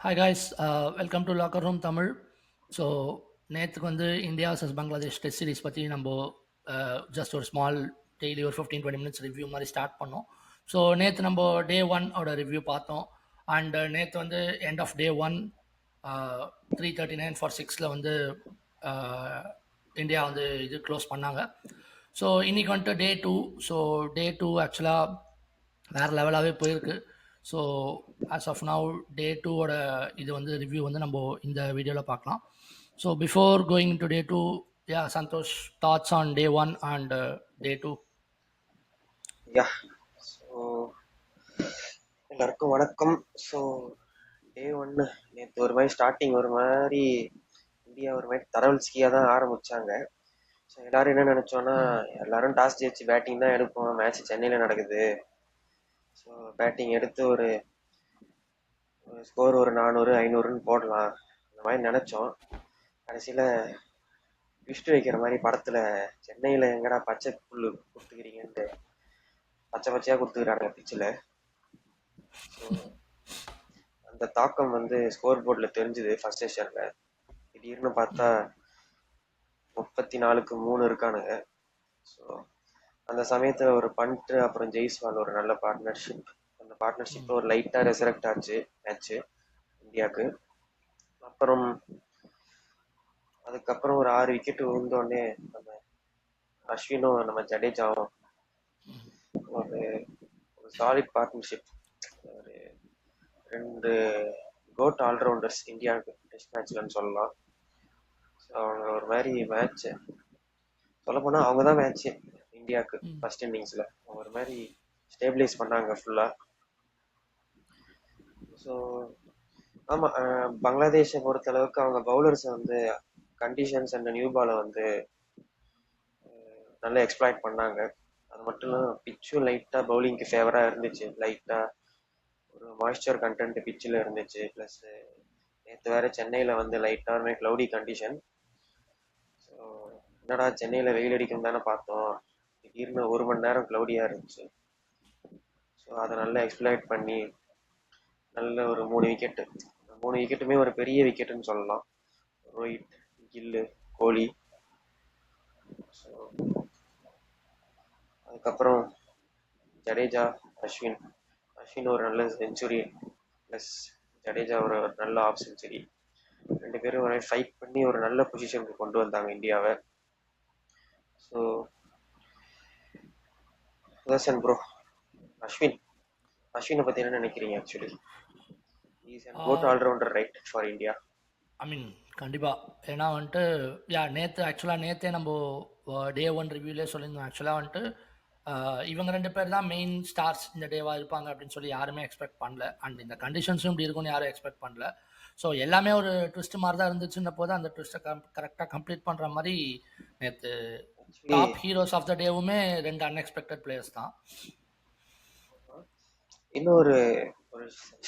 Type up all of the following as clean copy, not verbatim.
Hi guys, welcome to locker room Tamil. So நேற்றுக்கு வந்து India vs Bangladesh test series பற்றி நம்ம ஜஸ்ட் ஒரு ஸ்மால் டெய்லி ஒரு 15-20 மினிட்ஸ் ரிவ்யூ மாதிரி ஸ்டார்ட் பண்ணோம். ஸோ நேற்று நம்ம டே ஒன்னோட ரிவ்யூ பார்த்தோம். அண்ட் நேற்று வந்து end of day one 3:39 for 6 வந்து இந்தியா வந்து இது க்ளோஸ் பண்ணாங்க. ஸோ இன்னைக்கு வந்துட்டு day two. So day two ஆக்சுவலாக வேறு லெவலாகவே போயிருக்கு. So as of now day டூவோட இது வந்து ரிவ்யூ வந்து நம்ம இந்த வீடியோவில் பார்க்கலாம். So before going to day two, yeah Santosh, thoughts on day one and day two. Yeah so எல்லாருக்கும் வணக்கம். ஸோ டே ஒன்று நேற்று ஒரு மாதிரி ஸ்டார்டிங் ஒரு மாதிரி இந்தியா ஒரு மாதிரி தரவல்ஸ்கியாக தான் ஆரம்பிச்சாங்க. ஸோ எல்லாரும் என்ன நினச்சோன்னா, எல்லாரும் டாஸ் ஜெயிச்சு பேட்டிங் தான் எடுப்போம், மேட்ச் சென்னையில் நடக்குது, ஸோ பேட்டிங் எடுத்து ஒரு ஸ்கோர் ஒரு 400-500ன்னு போடலாம் அந்த மாதிரி நினச்சோம். கடைசியில் ட்விஸ்ட் வைக்கிற மாதிரி படத்தில் சென்னையில் எங்கடா பச்சை புல் கொடுத்துக்கிறீங்கன்ட்டு பச்சை பச்சையாக கொடுத்துக்கிறாங்க பிச்சில். ஸோ அந்த தாக்கம் வந்து ஸ்கோர் போர்டில் தெரிஞ்சுது ஃபர்ஸ்ட் செஷனில். திடீர்னு பார்த்தா 34-3 இருக்கானுங்க. ஸோ அந்த சமயத்தில் ஒரு பண்ட்டு அப்புறம் ஜெய்ஸ்வால் ஒரு நல்ல பார்ட்னர்ஷிப், அந்த பார்ட்னர்ஷிப் ஒரு லைட்டாக ரெசரக்ட் ஆச்சு மேட்ச்சு இந்தியாவுக்கு. அப்புறம் அதுக்கப்புறம் ஒரு 6 விக்கெட் விழுந்தோடனே நம்ம அஸ்வினும் நம்ம ஜடேஜாவும் ஒரு சாலிட் பார்ட்னர்ஷிப், ஒரு 2 கோட் ஆல்ரவுண்டர்ஸ் இந்தியாவுக்கு டெஸ்ட் மேட்ச்லன்னு சொல்லலாம். ஸோ அவங்க ஒரு மாதிரி மேட்ச்சு சொல்லப்போனால் அவங்க தான் மேட்ச்சு இந்தியாவுக்கு ஃபர்ஸ்ட் இன்னிங்ஸில் ஒரு மாதிரி ஸ்டேபிளைஸ் பண்ணாங்க ஃபுல்லாக. ஸோ ஆமாம், பங்களாதேஷை பொறுத்தளவுக்கு அவங்க பவுலர்ஸை வந்து கண்டிஷன்ஸ் அண்ட் நியூ பாலை வந்து நல்லா எக்ஸ்ப்ளாய்ட் பண்ணாங்க. அது மட்டும் இல்லாமல் பிச்சும் லைட்டாக பவுலிங்க்கு ஃபேவராக இருந்துச்சு. லைட்டாக ஒரு மாய்ஸ்சர் கண்டென்ட் பிச்சில் இருந்துச்சு. ப்ளஸ் நேற்று வேறு சென்னையில் வந்து லைட்டாக க்ளவுடி கண்டிஷன். ஸோ என்னடா சென்னையில் வெயில் அடிக்கும் தானே பார்த்தோம், திடீர்னு 1 மணி நேரம் க்ளவுடியாக இருந்துச்சு. ஸோ அதை நல்லா எக்ஸ்ப்ளாய்ட் பண்ணி நல்ல ஒரு 3 விக்கெட்டு, 3 விக்கெட்டுமே ஒரு பெரிய விக்கெட்டுன்னு சொல்லலாம். ரோஹித், கில்லு, கோலி. ஸோ அதுக்கப்புறம் ஜடேஜா, அஸ்வின் ஒரு நல்ல செஞ்சுரி, ப்ளஸ் ஜடேஜா ஒரு நல்ல ஆஃப் செஞ்சுரி. 2 பேரும் ஒரு ஃபைட் பண்ணி ஒரு நல்ல பொசிஷனுக்கு கொண்டு வந்தாங்க இந்தியாவை. ஸோ சுதர்சன் ப்ரோ, அஸ்வினை பற்றி என்ன நினைக்கிறீங்க? Actually is an good allrounder right for India. I mean கண்டிப்பாக. ஏன்னா வந்துட்டு நேற்றே நம்ம டே ஒன் ரிவ்யூலே சொல்லியிருந்தோம். ஆக்சுவலாக வந்துட்டு இவங்க 2 பேர் தான் மெயின் ஸ்டார்ஸ் இந்த டேவாக இருப்பாங்க அப்படின்னு சொல்லி யாருமே எக்ஸ்பெக்ட் பண்ணல. அண்ட் இந்த கண்டிஷன்ஸும் இப்படி இருக்கும்னு யாரும் எக்ஸ்பெக்ட் பண்ணல. ஸோ எல்லாமே ஒரு ட்விஸ்ட் மாதிரி தான் இருந்துச்சுன்ற போது அந்த ட்விஸ்ட்டை கரெக்டாக கம்ப்ளீட் பண்ணுற மாதிரி நேற்று டாப் ஹீரோஸ் ஆஃப் த டேவுமே 2 அன்எக்ஸ்பெக்டட் பிளேயர்ஸ் தான். இன்னும் ஒரு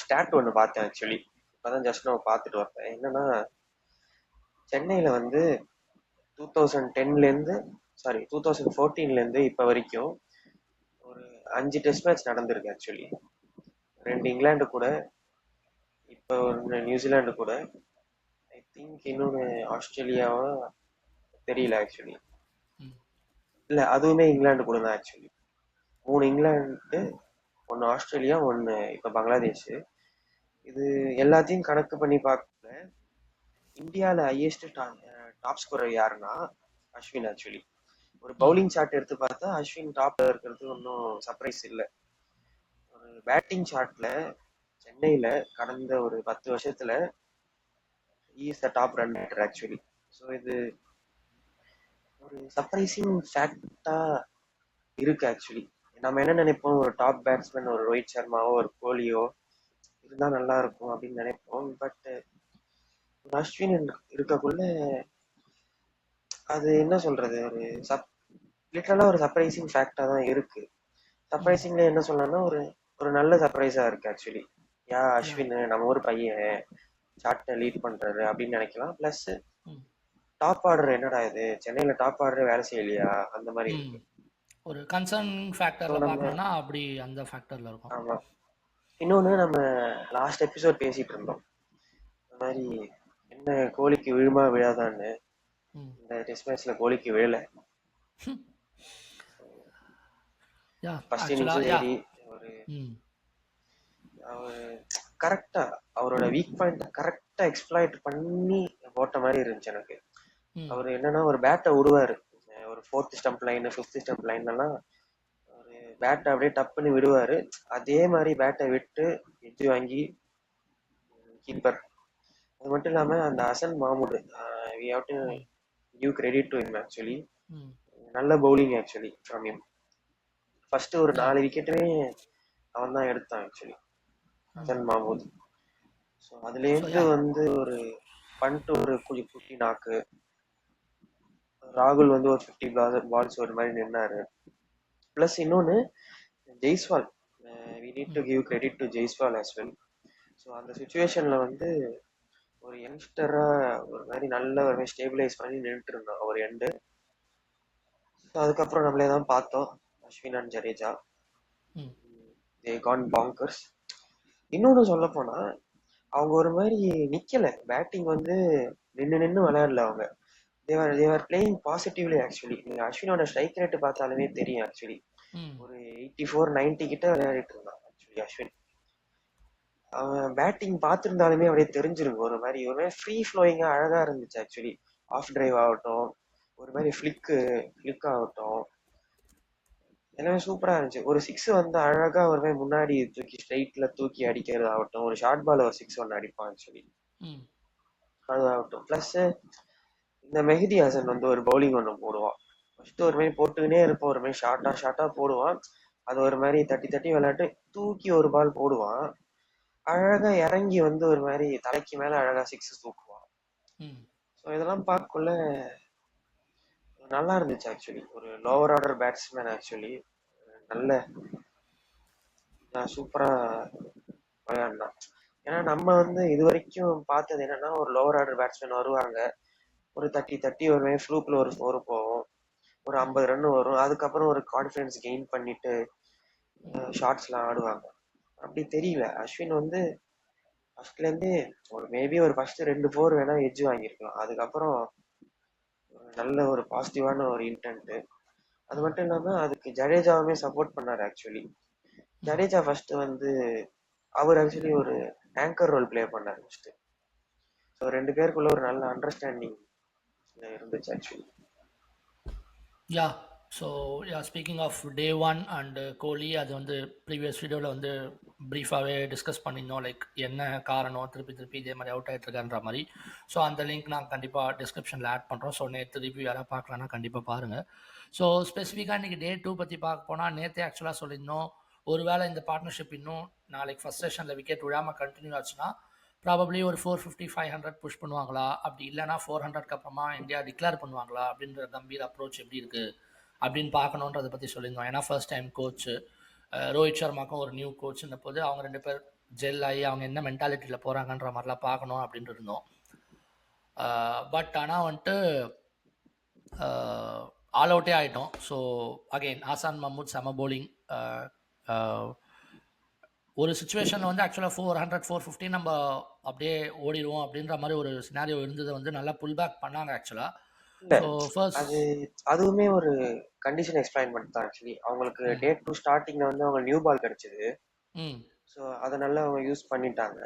ஸ்டாட் ஒன்று பார்த்தேன். ஆக்சுவலி இப்போதான் ஜஸ்ட் நான் பார்த்துட்டு வரேன். என்னன்னா, சென்னையில் வந்து 2014 இப்போ வரைக்கும் ஒரு 5 டெஸ்ட் மேட்ச் நடந்திருக்கு. ஆக்சுவலி 2 இங்கிலாந்து கூட, இப்போ 1 நியூசிலாந்து கூட, ஐ திங்க் இன்னொன்று ஆஸ்திரேலியாவா தெரியல. ஆக்சுவலி இல்லை, அதுவுமே இங்கிலாந்து கூட தான். ஆக்சுவலி 3 இங்கிலாந்து, 1 ஆஸ்திரேலியா, 1 இப்போ பங்களாதேஷ். இது எல்லாத்தையும் கணக்கு பண்ணி பார்க்கல, இந்தியாவில் ஹையஸ்ட் டாப் ஸ்கோரர் யாருன்னா அஸ்வின். ஆக்சுவலி ஒரு பவுலிங் சார்ட் எடுத்து பார்த்தா அஸ்வின் டாப்ல இருக்கிறது ஒன்றும் சர்ப்ரைஸ் இல்லை. ஒரு பேட்டிங் சார்ட்ல சென்னையில கடந்த ஒரு 10 வருஷத்துல is the top runner actually. So இது ஒரு சர்ப்ரைசிங் ஃபேக்டா இருக்கு. ஆக்சுவலி நம்ம என்ன நினைப்போம், ஒரு டாப் பேட்ஸ்மேன் ஒரு ரோஹித் சர்மாவோ ஒரு கோலியோ இருந்தா நல்லா இருக்கும் அப்படின்னு நினைப்போம். பட் அஸ்வின் இருக்கக்குள்ள அது என்ன சொல்றது, ஒரு லிட்டரலா ஒரு சர்ப்ரைசிங் ஃபேக்டா தான் இருக்கு. சர்ப்ரைசிங்ல என்ன சொல்லணும்னா, ஒரு நல்ல சர்ப்ரைஸா இருக்கு. ஆக்சுவலி அஸ்வின் நம்ம ஒரு பையன் சார்ட்டை லீட் பண்றாரு அப்படின்னு நினைக்கலாம். பிளஸ் டாப் ஆர்டர் என்னடா இது, சென்னையில டாப் ஆர்டர் வேலை செய்யலையா அந்த மாதிரி இருக்கு. ஒரு கன்சர்ன் ஃபேக்டர்ல பார்க்கணும்னா அப்படி அந்த ஃபேக்டர்ல இருக்கும். ஆமா. இன்னொன்று நம்ம லாஸ்ட் எபிசோட் பேசிட்டு இருந்தோம், மாதிரி என்ன கோலிக்கு விழுமா விழாதான்னு ம். இந்த டெஸ்ட் மேட்ச்ல கோலிக்கு விழல. யா ஃபர்ஸ்ட் ஆக்சுவலா இன்னிங்ஸும் யா சரி, ஒரு ம். அவர் கரெக்டா அவரோட வீக் பாயிண்ட் கரெக்டா எக்ஸ்ப்ளாய்ட் பண்ணி போட்ட மாதிரி இருந்துச்சு எனக்கு. ம். அவர் என்னன்னா ஒரு பேட்டை விடுவாரு, ஒரு 4th stump line 5th stump லைன்லாம் ஒரு பேட்டை அப்படியே டப்புன்னு விடுவாரு. அதே மாதிரி பேட்டை விட்டு எட்ஜ் வாங்கி கீப்பர். அது மட்டும் இல்லாம அந்த ஹசன் மாமூடு, வி ஹேவ் டு ம். Give credit to him actually. ம். நல்ல bowling actually from him. First ஒரு யா 4 விக்கெட்டுமே அவன் தான் எடுத்தான் ஆக்சுவலி, ம். ஹசன் மாமூத். ஸோ ஸோ அதுலேருந்து யா வந்து ஒரு பண்ட் ஒரு குட்டி நாக்கு, ராகுல் வந்து ஒரு 50 பால்ஸ் ஒரு மாதிரி நின்னாரு. பிளஸ் இன்னொன்னு ஜெய்ஸ்வால், வி நீட் டு ம். Give credit to Jaiswal as well. So அந்த சுச்சுவேஷன்ல வந்து ஒரு யங்ஸ்டரா ஒரு மாதிரி நல்ல ஒரு ஸ்டேபிளைஸ் பண்ணி நின்றுட்டு இருந்தான் ஒரு எண்டு. அதுக்கப்புறம் நம்மளே தான் பார்த்தோம், அஸ்வின் அண்ட் ஜடேஜா ம். தே கான் பாங்கர்ஸ். இன்னொன்னு சொல்ல போனா அவங்க ஒரு மாதிரி நிக்கல, பேட்டிங் வந்து நின்னு விளையாடல அவங்க. தேவர் பிளேயிங் பாசிட்டிவ்லி ஆக்சுவலி. நீங்க அஸ்வினோட ஸ்ட்ரைக் ரேட் பார்த்தாலுமே தெரியும் ஆக்சுவலி. ம். ஒரு 84-90 கிட்ட விளையாடிட்டு இருந்தான் ஆக்சுவலி அஸ்வின். அவன் பேட்டிங் பார்த்திருந்தாலுமே அப்படியே தெரிஞ்சிருக்கு, ஒரு மாதிரி ஃப்ரீ ஃப்ளோயிங்கா அழகா இருந்துச்சு ஆக்சுவலி. ஆஃப் டிரைவ் ஆகட்டும், ஒரு மாதிரி ஃபிளிக் ஆகட்டும், எல்லாமே சூப்பரா இருந்துச்சு. ஒரு சிக்ஸ் வந்து அழகா ஒரு மாதிரி முன்னாடி தூக்கி ஸ்ட்ரைட்ல தூக்கி அடிக்கிறது ஆகட்டும், ஒரு ஷார்ட் பால் ஒரு சிக்ஸ் ஒன்று அடிப்பான் ஆக்சுவலி, ம். அது ஆகட்டும். பிளஸ் இந்த மெஹதி ஹசன் வந்து ஒரு பவுலிங் ஒன்று போடுவான். ஃபர்ஸ்ட் ஒரு மாதிரி போட்டுக்கினே இருப்பான், ஒரு மாதிரி ஷார்ட்டா போடுவான். அது ஒரு மாதிரி தட்டி தட்டி விளையாட்டு தூக்கி ஒரு பால் போடுவான். அழகா இறங்கி வந்து ஒரு மாதிரி தலைக்கு மேல அழகா சிக்ஸ் தூக்குவான். ம். ஸோ இதெல்லாம் பார்க்கக்குள்ள நல்லா இருந்துச்சு ஆக்சுவலி. ஒரு லோவர் ஆர்டர் பேட்ஸ்மேன் ஆக்சுவலி, நல்ல சூப்பரா விளையாடினான். ஏன்னா நம்ம வந்து இது வரைக்கும் பார்த்தது என்னன்னா, ஒரு லோவர் ஆர்டர் பேட்ஸ்மேன் வருவாங்க, ஒரு தட்டி தட்டி ஒரு மாதிரி ஃப்ளூக்ல ஒரு ஸ்கோர் போகும், ஒரு ம். 50 ரன் வரும், அதுக்கப்புறம் ஒரு கான்ஃபிடன்ஸ் கெயின் பண்ணிட்டு ம். ஷார்ட்ஸ்லாம் ஆடுவாங்க. அப்படி தெரியல அஸ்வின் வந்து ஃபர்ஸ்ட்ல இருந்தே ஒரு மேபி ஒரு ஃபர்ஸ்ட் 2 4 வேணா எட்ஜ் வாங்கியிருக்கலாம். அதுக்கப்புறம் ஒரு நல்ல ஒரு பாசிட்டிவான ஒரு இன்டென்ட். அது ம். மட்டும் இல்லாம அதுக்கு ஜடேஜாவுமே சப்போர்ட் பண்ணாரு ஆக்சுவலி. ம். ஜடேஜா ஃபர்ஸ்ட் வந்து அவர் ஆக்சுவலி ஒரு ஆங்கர் ரோல் பிளே பண்ணாரு ஃபர்ஸ்ட். ஸோ 2 பேருக்குள்ள ஒரு நல்ல அண்டர்ஸ்டாண்டிங் இருந்துச்சு actually. Yeah so yeah speaking of day one and Kohli, அது வந்து ப்ரீவியஸ் வீடியோவில் வந்து ப்ரீஃபாகவே டிஸ்கஸ் பண்ணியிருந்தோம், லைக் என்ன காரணம் திருப்பி திருப்பி இதே மாதிரி அவுட் ஆகிட்டுருக்கான்ற மாதிரி. ஸோ அந்த லிங்க் நாங்கள் கண்டிப்பாக டிஸ்கிரிப்ஷனில் ஆட் பண்ணுறோம். ஸோ நேற்று ரிவ்யூ யாராவது பார்க்கலான்னா கண்டிப்பாக பாருங்கள். ஸோ ஸ்பெசிஃபிக்காக இன்றைக்கி டே 2 பற்றி பார்க்க போனால், நேற்றே ஆக்சுவலாக சொல்லியிருந்தோம், ஒருவேளை இந்த பார்ட்னர்ஷிப் இன்னும் நாளைக்கு ஃபஸ்ட் செஷனில் விக்கெட் விழாமல் கண்டினியூ ஆச்சுன்னா ப்ராபப்ளி ஒரு 450 500 புஷ் பண்ணுவாங்களா, அப்படி இல்லைனா 400க்கு அப்புறமா இந்தியா டிக்ளேர் பண்ணுவாங்களா அப்படின்ற கம்பீர் அப்ரோச் எப்படி இருக்குது அப்படின்னு பார்க்கணுன்றதை பற்றி சொல்லியிருந்தோம். ஏன்னா ஃபர்ஸ்ட் டைம் கோச்சு ரோஹித் சர்மாக்கும் ஒரு நியூ கோச்சுன்ற போது அவங்க 2 பேர் ஜெல் ஆகி அவங்க என்ன மென்டாலிட்டியில் போகிறாங்கன்ற மாதிரிலாம் பார்க்கணும் அப்படின்ட்டு இருந்தோம். பட் ஆனால் வந்துட்டு ஆல் அவுட்டே ஆகிட்டோம். ஸோ அகெயின் ஆசான் மஹமூத் செம போலிங். ஒரு சுச்சுவேஷனில் வந்து ஆக்சுவலாக 400 450 நம்ம அப்படியே ஓடிடுவோம் அப்படின்ற மாதிரி ஒரு சினாரியோ இருந்ததை வந்து நல்லா புல் பேக் பண்ணாங்க ஆக்சுவலாக. இல்ல, ஸோ ஃபர்ஸ்ட் அது அதுவுமே ஒரு கண்டிஷன் எக்ஸ்பிளைன்மெண்ட் தான் ஆக்சுவலி. அவங்களுக்கு ம். டே 2 ஸ்டார்டிங்ல வந்து அவங்க நியூ பால் கிடைச்சது. ம். ஸோ அதை நல்லா அவங்க யூஸ் பண்ணிட்டாங்க.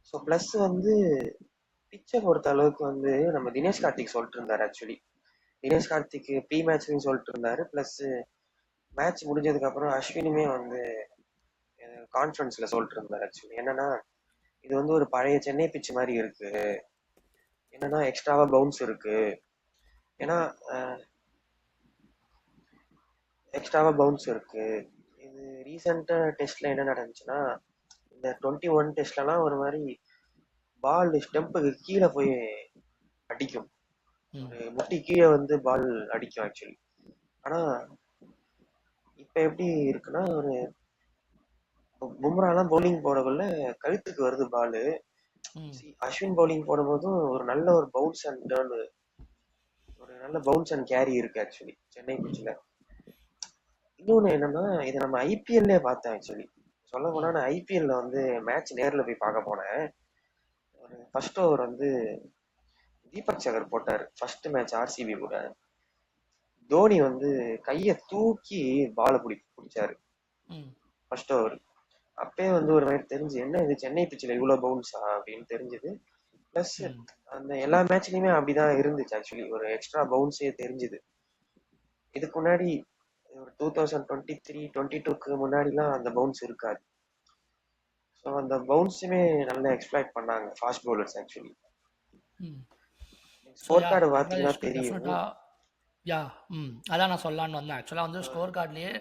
ஸோ ப்ளஸ் வந்து பிச்சை பொறுத்த அளவுக்கு வந்து நம்ம தினேஷ் கார்த்திக் சொல்லிட்டு இருந்தாரு ஆக்சுவலி. தினேஷ் கார்த்திக் ப்ரீ மேட்ச்லையும் சொல்லிட்டு இருந்தாரு, ப்ளஸ் மேட்ச் முடிஞ்சதுக்கு அப்புறம் அஸ்வினுமே வந்து கான்ஃபரன்ஸ்ல சொல்லிட்டு இருந்தாரு ஆக்சுவலி. என்னன்னா இது வந்து ஒரு பழைய சென்னை பிச் மாதிரி இருக்கு, என்னன்னா எக்ஸ்ட்ராவா பவுன்ஸ் இருக்கு. ஏன்னா எக்ஸ்ட்ராவா பவுன்ஸ் இருக்கு. இது ரீசெண்டா டெஸ்ட்ல என்ன நடந்துச்சுன்னா, இந்த 21 டெஸ்ட்லலாம் ஒரு மாதிரி பால் ஸ்டெம்புக்கு கீழே போய் அடிக்கும், ம். ஒரு முட்டி கீழே வந்து பால் அடிக்கும் ஆக்சுவலி. ஆனா இப்ப எப்படி இருக்குன்னா, ஒரு பும்ராலாம் பவுலிங் போடக்குள்ள கழுத்துக்கு வருது பாலு. ம். அஸ்வின் பவுலிங் போடும்போதும் ஒரு நல்ல ஒரு பவுன்ஸ் அண்ட் டர்ன், ஒரு நல்ல பவுன்ஸ் அண்ட் கேரி இருக்கு ஆக்சுவலி சென்னை ம். பிச்சில். இன்னொன்னு என்னன்னா, இதை நம்ம ஐபிஎல்லே பார்த்தேன் ஆக்சுவலி. சொல்ல போனா ம். நான் ஐபிஎல்ல வந்து மேட்ச் நேர்ல போய் பார்க்க போனேன். ஃபர்ஸ்ட் ஓவர் வந்து தீபக் சகர் போட்டாரு ஃபர்ஸ்ட் மேட்ச் ஆர்சிபி கூட. தோனி வந்து கையை தூக்கி பால பிடிச்சாரு ம் ஃபர்ஸ்ட் ஓவர். அப்பயே வந்து ஒரு மாதிரி தெரிஞ்சு என்ன இது சென்னை பிச்சில் இவ்வளவு பவுன்ஸா அப்படின்னு தெரிஞ்சது. பிளஸ் ம் அந்த எல்லா மேட்ச்லயுமே அப்படிதான் இருந்துச்சு ஆக்சுவலி, ஒரு எக்ஸ்ட்ரா பவுன்ஸே தெரிஞ்சுது. இதுக்கு முன்னாடி ஒரு 2023-22க்கு முன்னாடிலாம் அந்த பவுன்ஸ் இருக்காது. ஸோ அந்த பவுன்ஸுமே நல்லா எக்ஸ்ப்ளாய்ட் பண்ணாங்க fast bowlers actually. Hmm so score யா கார்டு பார்த்தீங்கன்னா பங்களாதேஷ்க்கு தெரியும். டெஃபினட்டாக யா அதான் நான் சொல்லலான்னு வந்தேன் ஆக்சுவலாக வந்து ஸ்கோர் கார்ட்லேயே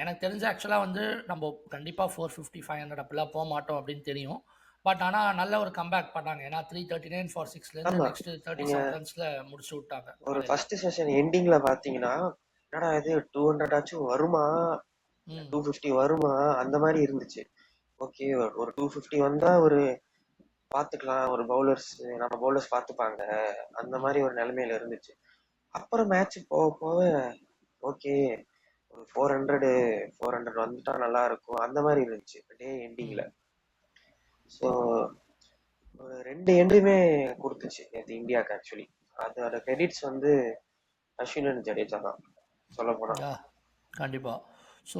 எனக்கு தெரிஞ்ச ஆக்சுவலாக வந்து நம்ம கண்டிப்பாக 450-500 அப்படிலாம் போக மாட்டோம் அப்படின்னு தெரியும். பட் ஆனால் நல்ல ஒரு கம்பேக் பண்ணாங்க. ஏன்னா 339 ஃபார் 6லேருந்து ஆமா, நெக்ஸ்ட் நீங்க 37 ரன்ஸில் முடிச்சு விட்டாங்க ஒரு காலையில். ஃபர்ஸ்ட் செஷன் எண்டிங்ல பாத்தீங்கன்னா என்னடா இது 200 ஆச்சும் வருமா, ம் 250 வருமா, அந்த மாதிரி இருந்துச்சு. ஓகே, ஒரு 250 வந்தா ஒரு பாத்துக்கலாம், ஒரு பவுலர்ஸ் நம்ம பவுலர்ஸ் பாத்துப்பாங்க, அந்த ம் மாதிரி ஒரு நிலைமையில இருந்துச்சு. அப்புறம் மேட்ச் போக போக ஓகே, ஒரு 400 வந்துட்டா நல்லா இருக்கும் அந்த மாதிரி இருந்துச்சு டே எண்டிங்ல. ம் ஸோ ஒரு ரெண்டு எண்டுமே கொடுத்துச்சு நேற்று இந்தியாவுக்கு ஆக்சுவலி. அதோட கிரெடிட்ஸ் வந்து அஸ்வின் ஜடேஜா தான் சொல்ல போனா. யா கண்டிப்பாக. ஸோ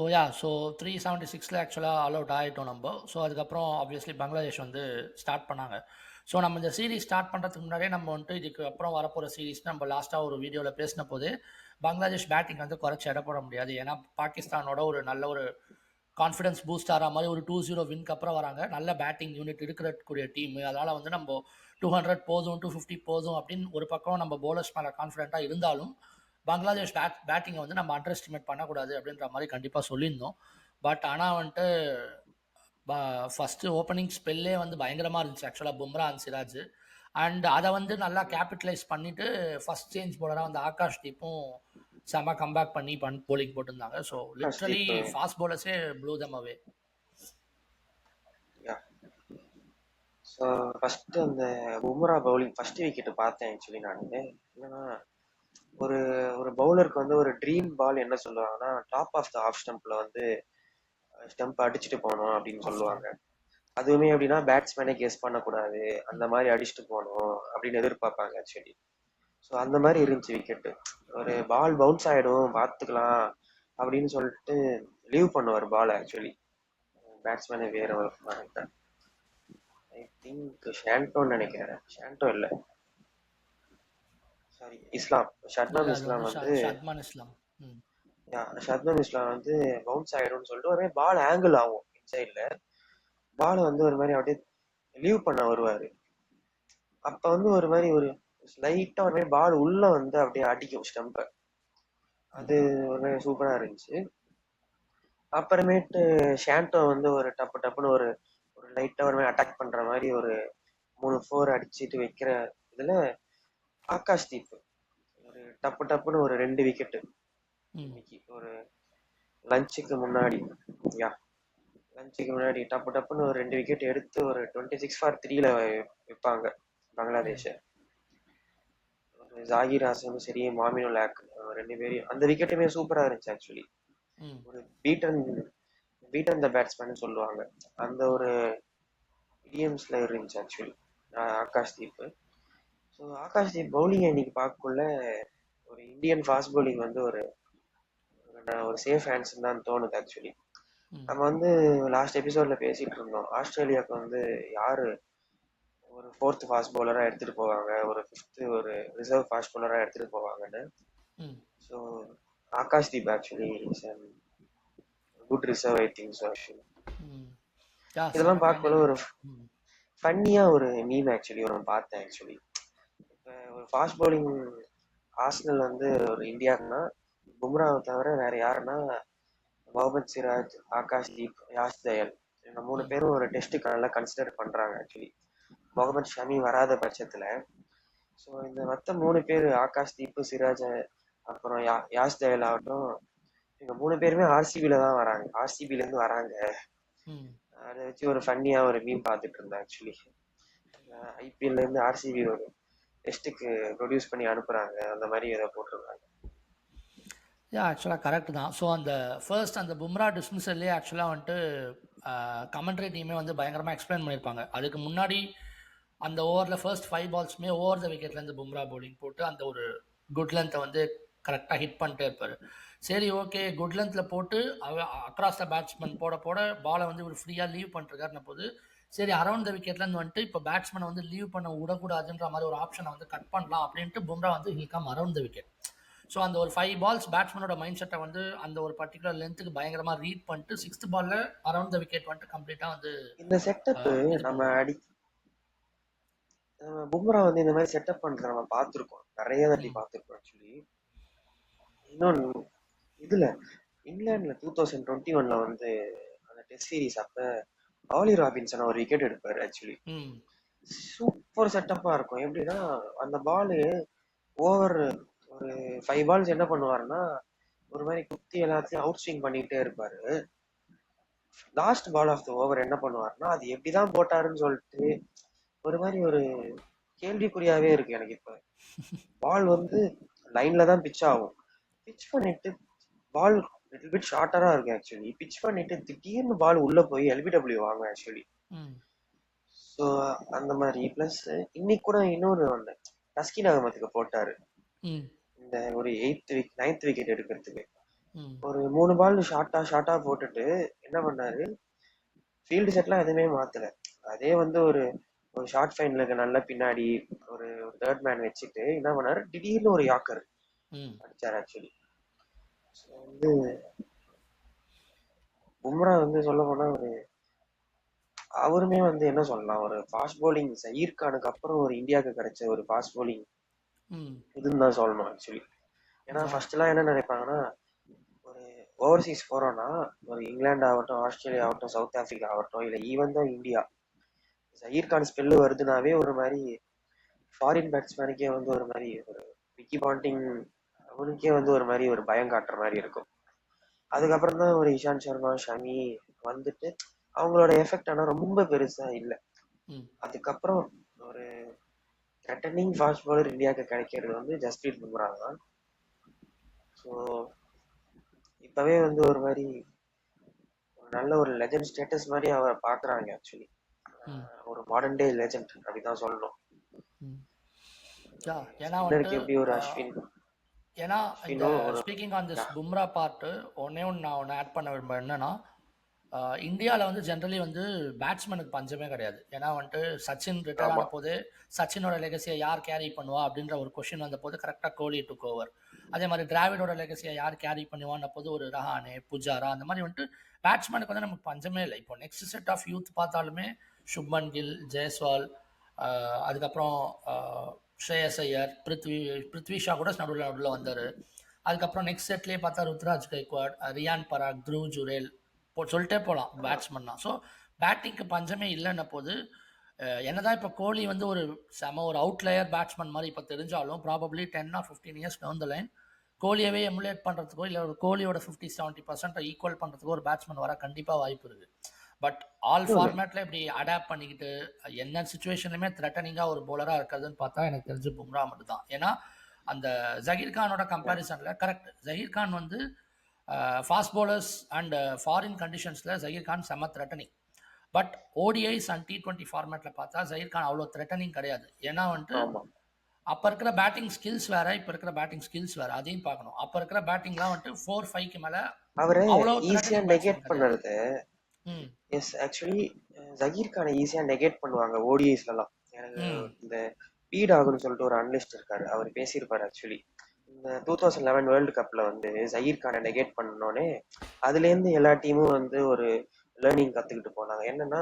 376 ஆக்சுவலாக ஆல் அவுட் ஆகிட்டோம் நம்ம. ஸோ அதுக்கப்புறம் ஆப்வியஸ்லி பங்களாதேஷ் வந்து ஸ்டார்ட் பண்ணாங்க. ஸோ நம்ம இந்த சீரிஸ் ஸ்டார்ட் பண்ணுறதுக்கு முன்னாடியே நம்ம வந்துட்டு இதுக்கு அப்புறம் வரப்போகிற சீரிஸ் நம்ம லாஸ்ட்டாக ஒரு வீடியோவில் பேசின போது பங்களாதேஷ் பேட்டிங் வந்து குறைச்சி எடை போட முடியாது. ஏன்னா பாகிஸ்தானோட ஒரு நல்ல ஒரு கான்ஃபிடன்ஸ் பூஸ்ட் ஆகிற மாதிரி ஒரு 2-0 வின்க்கு அப்புறம் வராங்க. நல்ல பேட்டிங் யூனிட் இருக்கக்கூடிய டீம். அதனால் வந்து நம்ம 200 போதும் 250 போதும் அப்படின்னு ஒரு பக்கம் நம்ம போலர்ஸ் மேலே கான்ஃபிடென்ட்டாக இருந்தாலும் பங்களாதேஷ் பேட்டிங்கை வந்து நம்ம அண்டர் எஸ்டிமேட் பண்ணக்கூடாது அப்படின்ற மாதிரி கண்டிப்பாக சொல்லியிருந்தோம். பட் ஆனால் வந்துட்டு ஃபஸ்ட்டு ஓப்பனிங் ஸ்பெல்லே வந்து பயங்கரமாக இருந்துச்சு ஆக்சுவலாக பும்ரா அண்ட் சிராஜ். அண்ட் அதை வந்து நல்லா கேபிட்டலைஸ் பண்ணிவிட்டு ஃபஸ்ட் சேஞ்ச் போலராக வந்து ஆகாஷ் தீப்பும் செம கம்பேக் பண்ணி போலிங் போட்டிருந்தாங்க. ஸோ லிட்ரலி இப்போ ஃபாஸ்ட் போலர்ஸே ப்ளூ தம் அவே. ஸோ ஃபர்ஸ்ட் அந்த பும்ரா பவுலிங் ஃபர்ஸ்ட் விக்கெட் பார்த்தேன் ஆக்சுவலி. நான் என்னன்னா ஒரு ஒரு பவுலருக்கு வந்து ஒரு ட்ரீம் பால் என்ன சொல்லுவாங்கன்னா டாப் ஆஃப் த ஆஃப் ஸ்டம்ப்ல வந்து ஸ்டம்ப் அடிச்சுட்டு போகணும் அப்படின்னு ஆஃப் சொல்லுவாங்க. ஸ்டாம்ப். அதுவுமே எப்படின்னா பேட்ஸ்மேனே கெஸ் பண்ணக்கூடாது, அந்த மாதிரி அடிச்சுட்டு போகணும் அப்படின்னு எதிர்பார்ப்பாங்க ஆக்சுவலி. ஸோ அந்த மாதிரி இருந்துச்சு விக்கெட்டு. ஒரு பால் பவுன்ஸ் ஆயிடும் பார்த்துக்கலாம் அப்படின்னு சொல்லிட்டு லீவ் பண்ணுவார் பால் ஆக்சுவலி. பேட்ஸ்மேனே வேற ஒரு ஐ திங்க் ஷாண்டோன்னு நினைக்கிறேன். ஷாண்டோ இல்ல, சாரி இஸ்லாம், ஷட்னம் இல்லை அது இஸ்லாம் வந்து வந்து ஷத்மான் இஸ்லாம். ம் ஷட்னம் இஸ்லாம் வந்து பவுன்ஸ் ஆயிடும்னு சொல்லிட்டு ஒரு பால் ஆங்கிள் ஆகும் இன்சைட்ல. பால் வந்து ஒரு மாதிரி அப்படியே லீவ் பண்ண வருவாரு. அப்ப வந்து ஒரு மாதிரி ஒரு லைட்டா ஒரு மாதிரி பால் உள்ள வந்து அப்படியே அடிக்கும் ஸ்டம்ப. அது ஒரு மாதிரி சூப்பரா இருந்துச்சு. அப்புறமேட்டு ஷாண்டோ வந்து ஒரு டப்பு டப்புன்னு ஒரு ஒரு லைட்டா ஒரு மாதிரி அட்டாக் பண்ற மாதிரி ஒரு 3-4 அடிச்சுட்டு வைக்கிற இதுல ஆகாஷ் தீப் ஒரு டப்பு டப்புன்னு ஒரு 2 விக்கெட் ம் இன்னைக்கு ஒரு லஞ்சுக்கு முன்னாடி, யா லஞ்சுக்கு முன்னாடி டப்பு டப்புன்னு ஒரு 2 விக்கெட் எடுத்து ஒரு 26-3 வைப்பாங்க ம் பங்களாதேஷ. ஜாகிர் ஹாசனும் சரி மாமினுல் ஹக் ரெண்டு பேரையும் அந்த விக்கெட்டுமே சூப்பரா இருந்துச்சு ஆக்சுவலி. ம் ஒரு பீட்டன் பீட்டன் த பேட்ஸ்மேன் சொல்லுவாங்க, அந்த ம் ஒரு இடியம்ஸ்ல இருந்துச்சு actually Akash Deep. So Akash Deep bowling இன்னைக்கு பார்க்கக்குள்ள ஒரு இந்தியன் ஃபாஸ்ட் பவுலிங் வந்து ஒரு ஒரு சேஃப் ஹேண்ட்ஸ் தான் தோணுது ஆக்சுவலி. ம் நம்ம வந்து லாஸ்ட் எபிசோட்ல பேசிட்டு இருந்தோம் ஆஸ்திரேலியாவுக்கு வந்து யாரு ஒரு ஃபோர்த் ஃபாஸ்ட் பவுலரா எடுத்துட்டு போவாங்க, ஒரு ஃபிஃப்த் ஒரு ரிசர்வ் ஃபாஸ்ட் பவுலரா எடுத்துட்டு போவாங்கன்னு. ம் so Akash Deep actually good reserve I think so actually. ம் யா இதெல்லாம் செம பார்க்கல ஒரு கேண்டிடேட். ம் ஃபன்னியா ஒரு மீம் ஆக்சுவலி ஒரு பார்த்தேன் ஆக்சுவலி. இப்போ ஒரு ஃபாஸ்ட் பவுலிங் ஆர்சனல் வந்து ஒரு இந்தியாவுக்குன்னா பும்ராவை தவிர வேற யாருன்னா முகமது சிராஜ், ஆகாஷ் தீப், யாஷ் தயல், இந்த 3 பேரும் ஒரு டெஸ்ட்டுக்கு நல்லா கன்சிடர் பண்றாங்க ஆக்சுவலி. முகமது ஷமி வராத பட்சத்துல. ஸோ இந்த மொத்த 3 பேர் ஆகாஷ் தீப், சிராஜ், அப்புறம் யாஷ் தயல் ஆகட்டும், இவங்க 3 பேருமே ஆர்சிபில தான் வராங்க, ஆர்சிபில இருந்து வராங்க. ம் அதை வச்சு ஒரு ஃபன்னியா ஒரு மீம் பார்த்துட்டு இருந்தேன் ஆக்சுவலி. ஐபிஎல்ல இருந்து ஆர்சிபி ஒரு டெஸ்ட்டுக்கு ப்ரொடியூஸ் பண்ணி அனுப்புறாங்க அந்த மாதிரி ஏதோ போட்டிருக்காங்க. ஆக்சுவலாக கரெக்ட் தான். ஸோ அந்த ஃபர்ஸ்ட் அந்த பும்ரா டிஸ்மிஸல்லே ஆக்சுவலாக வந்துட்டு கமெண்ட்ரி டீமே வந்து பயங்கரமாக எக்ஸ்பிளைன் பண்ணியிருப்பாங்க. அதுக்கு முன்னாடி அந்த ஓவரில் ஃபர்ஸ்ட் 5 பால்ஸுமே ஓவர் த விக்கெட்லேருந்து பும்ரா bowling போட்டு அந்த ஒரு குட் லென்த்தை வந்து கரெக்டாக ஹிட் பண்ணிட்டே இருப்பார். சரி ஓகே, குட் லென்த்தில் போட்டு அக்ராஸ் த பேட்ஸ்மேன் போட போட பாலை வந்து இவர் ஃப்ரீயாக லீவ் பண்ணிருக்காருன போது சரி அரௌண்ட் த விக்கெட்லேருந்து வந்துட்டு இப்போ பேட்ஸ்மேனை வந்து லீவ் பண்ண விடக்கூடாதுன்ற மாதிரி ஒரு ஆப்ஷனை வந்து கட் பண்ணலாம் அப்படின்ட்டு பும்ரா வந்து hill come around the wicket. So அந்த ஒரு 5 பால்ஸ் பேட்ஸ்மேனோட மைண்ட் செட்டை வந்து அந்த ஒரு பர்டிகுலர் லென்த்துக்கு பயங்கரமாக ரீட் பண்ணிட்டு 6th பாலில் அரௌண்ட் த விக்கெட் வந்துட்டு கம்ப்ளீட்டாக வந்து இந்த செட்டப் இது நம்ம பண்ணுவார். பும்ரா வந்து இந்த மாதிரி செட்டப் பண்றத நம்ம பார்த்துருக்கோம், நிறைய தாட்டி ம் பார்த்துருக்கோம் ஆக்சுவலி. இன்னொன்னு இதுல இங்கிலாந்துல 2021 வந்து அந்த டெஸ்ட் சீரிஸ் அப்ப ஆலி ராபின்சன் ஒரு விக்கெட் எடுப்பாரு ஆக்சுவலி. ம் சூப்பர் செட்டப்பா இருக்கும். எப்படின்னா அந்த பாலு ஓவர் ஒரு 5 பால்ஸ் என்ன பண்ணுவாருன்னா ஒரு மாதிரி குத்தி எல்லாத்தையும் அவுட் ஸ்விங் பண்ணிட்டே இருப்பாரு. Last ball of the over என்ன பண்ணுவாருன்னா அது எப்படிதான் போட்டாருன்னு சொல்லிட்டு ஒரு மாதிரி ஒரு கேள்விக்குறியாவே இருக்கு எனக்கு. இப்ப பால் வந்து லைன்ல தான் பிச் ஆகும், பிச் பண்ணிட்டு பால் லிட்டில் பிட் ஷார்ட்டரா இருக்கு ஆக்சுவலி, பிச் பண்ணிட்டு திடீர்னு பால் உள்ள போய் எல்பிடபிள்யூ வாங்க ஆக்சுவலி. ம் ஸோ அந்த மாதிரி பிளஸ் இன்னைக்கு கூட இன்னொரு ஒன்று தஸ்கின் அகமதுக்கு போட்டாரு ம் இந்த ஒரு 9th விக்கெட் எடுக்கிறதுக்கு. ம் ஒரு 3 பால் ஷார்ட்டா போட்டுட்டு என்ன பண்ணாரு, ஃபீல்டு செட்லாம் எதுவுமே மாத்தல, அதே வந்து ஒரு ஒரு ஷார்ட் ஃபைனலுக்கு நல்ல பின்னாடி ஒரு தேர்ட் மேன் வச்சுட்டு என்ன பண்ணாரு, திடீர்னு ஒரு யாக்கர் ம் அடிச்சாரு ஆக்சுவலி. வந்து பும்ரா வந்து சொல்ல போனா ஒரு அவருமே வந்து என்ன சொல்லலாம், ஒரு ஃபாஸ்ட் போலிங் ஜஹீர் கானுக்கு அப்புறம் ஒரு இந்தியாவுக்கு கிடைச்ச ஒரு ஃபாஸ்ட் போலிங் ம் இதுன்னு தான் சொல்லணும் ஆக்சுவலி. ஏன்னா யா ஃபர்ஸ்ட் எல்லாம் என்ன நினைப்பாங்கன்னா ஒரு ஓவர்சீஸ் போறோம்னா ஒரு இங்கிலாந்து ஆகட்டும், ஆஸ்திரேலியா ஆகட்டும், சவுத் ஆப்பிரிக்கா ஆகட்டும், இல்ல ஈவன் தான் இந்தியா, ஜஹீர் கான் ஸ்பெல்லு வருதுனாவே ஒரு மாதிரி ஃபாரின் பேட்ஸ்மேனுக்கே வந்து ஒரு மாதிரி ஒரு விக்கி பாண்டிங் அவனுக்கே வந்து ஒரு மாதிரி ஒரு பயம் காட்டுற மாதிரி இருக்கும். அதுக்கப்புறம் தான் ஒரு இஷாந்த் சர்மா, ஷமி வந்துட்டு அவங்களோட எஃபெக்ட் ஆனா ரொம்ப பெருசா இல்லை. ம் அதுக்கப்புறம் ஒரு த்ரெட்டனிங் ஃபாஸ்ட் பாலர் இந்தியாவுக்கு கிடைக்கிறது வந்து ஜஸ்பிரீத் பும்ரா தான். ஸோ இப்பவே வந்து ஒரு மாதிரி ஒரு நல்ல ஒரு லெஜண்ட் ஸ்டேட்டஸ் மாதிரி அவரை பாக்குறாங்க ஆக்சுவலி. ம் ஒரு மாடர்ன் டே லெஜண்ட் அப்படிதான் சொல்லணும். ம் யா ஏன்னா வந்துட்டு ஸ்பின்னருக்கு எப்படி ஒரு அஸ்வின் ஏன்னா இந்த அஸ்வினோ ஒரு speaking on this yeah- Bumrah part ஒன்று நான் ஒன்று ஆட் பண்ண விரும்புகிறேன். என்னன்னா இந்தியாவில் வந்து ஜென்ரலி வந்து பேட்ஸ்மேனுக்கு பஞ்சமே கிடையாது. ஏன்னா வந்துட்டு சச்சின் ரிட்டையர் ஆமா ஆன போது சச்சினோட லெகசியை யார் கேரி பண்ணுவா அப்படின்ற ஒரு கொஷின் வந்த போது கரெக்டாக கோலி டுக் ஓவர். அதே மாதிரி டிராவிடோட லெகசியை யார் கேரி பண்ணுவான்னு போது ஒரு ரஹானே, புஜாரா, அந்த மாதிரி வந்துட்டு பேட்ஸ்மேனுக்கு வந்து நமக்கு பஞ்சமே இல்லை. இப்போ நெக்ஸ்ட் செட் ஆஃப் யூத் பார்த்தாலுமே சுப்மன் கில், ஜெயஸ்வால், அதுக்கப்புறம் ஸ்ரேயஸ் ஐயர், பிருத்வி ஷா கூட நடுவில் நடுவில் வந்தார். அதுக்கப்புறம் நெக்ஸ்ட் செட்லேயே பார்த்தா ருத்ராஜ் கைக்வாட், ரியான் பராக், த்ருவ் ஜுரேல் சொல்லிட்டே போகலாம் பேட்ஸ்மேன்னா. ஸோ பேட்டிங்க்கு பஞ்சமே இல்லைன்ன போது என்னதான் இப்போ கோலி வந்து ஒரு ஒரு அவுட்லயர் பேட்ஸ்மேன் மாதிரி இப்போ தெரிஞ்சாலும் probably 10 or 15 years down the line கோலியவே எமுலேட் பண்ணுறதுக்கோ இல்லை ஒரு கோலியோட 50-70% ஈக்குவல் பண்ணுறதுக்கோ ஒரு பேட்ஸ்மேன் வர கண்டிப்பாக வாய்ப்பு இருக்குது. பட் ஆல் இன்னொன்னு ஃபார்மேட்டில் இப்படி அடாப்ட் பண்ணிக்கிட்டு என்ன சுச்சுவேஷன்லையுமே த்ரெட்டனிங்காக ஒரு போலராக இருக்கிறதுன்னு பார்த்தா எனக்கு தெரிஞ்சு பும்ரா மட்டும் தான். ஏன்னா அந்த ஜஹீர் கானோட கம்பேரிசனில் கரெக்ட், ஜஹீர் கான் வந்து ஃபாஸ்ட் பவுலர்ஸ் அண்ட் ஃபாரின் கண்டிஷன்ஸில் ஜஹீர் கான் செம்ம threatening. But ODIs and T20 ஃபார்மேட்டில் பார்த்தா ஜஹீர் கான் அவ்வளோ த்ரெட்டனிங் கிடையாது. ஏன்னா வந்துட்டு ஆமா அப்போ இருக்கிற பேட்டிங் ஸ்கில்ஸ் வேற, இப்போ இருக்கிற பேட்டிங் ஸ்கில்ஸ் வேற, அதையும் பார்க்கணும். அப்போ இருக்கிற பேட்டிங்லாம் வந்துட்டு 4-5க்கு மேலே அவரை அவ்வளோ ஈஸியா த்ரெட்டனிங் நெகேட் பேட்ஸ்மேன் கிடையாது. பண்ணுறது. ம் எஸ் ஆக்சுவலி ஜஹீர் கானை ஈஸியா நெகேட் பண்ணுவாங்க ஓடிஐஸ்லாம். எனக்கு ம் இந்த பீட் ஆகுன்னு சொல்லிட்டு ஒரு அனலிஸ்ட் இருக்காரு, அவர் பேசியிருப்பாரு ஆக்சுவலி. இந்த 2011 வேர்ல்டு கப்ல வந்து ஜஹீர் கானை நெகேட் பண்ணோடனே அதுலேருந்து எல்லா டீமும் வந்து ஒரு லேர்னிங் கத்துக்கிட்டு போனாங்க. என்னன்னா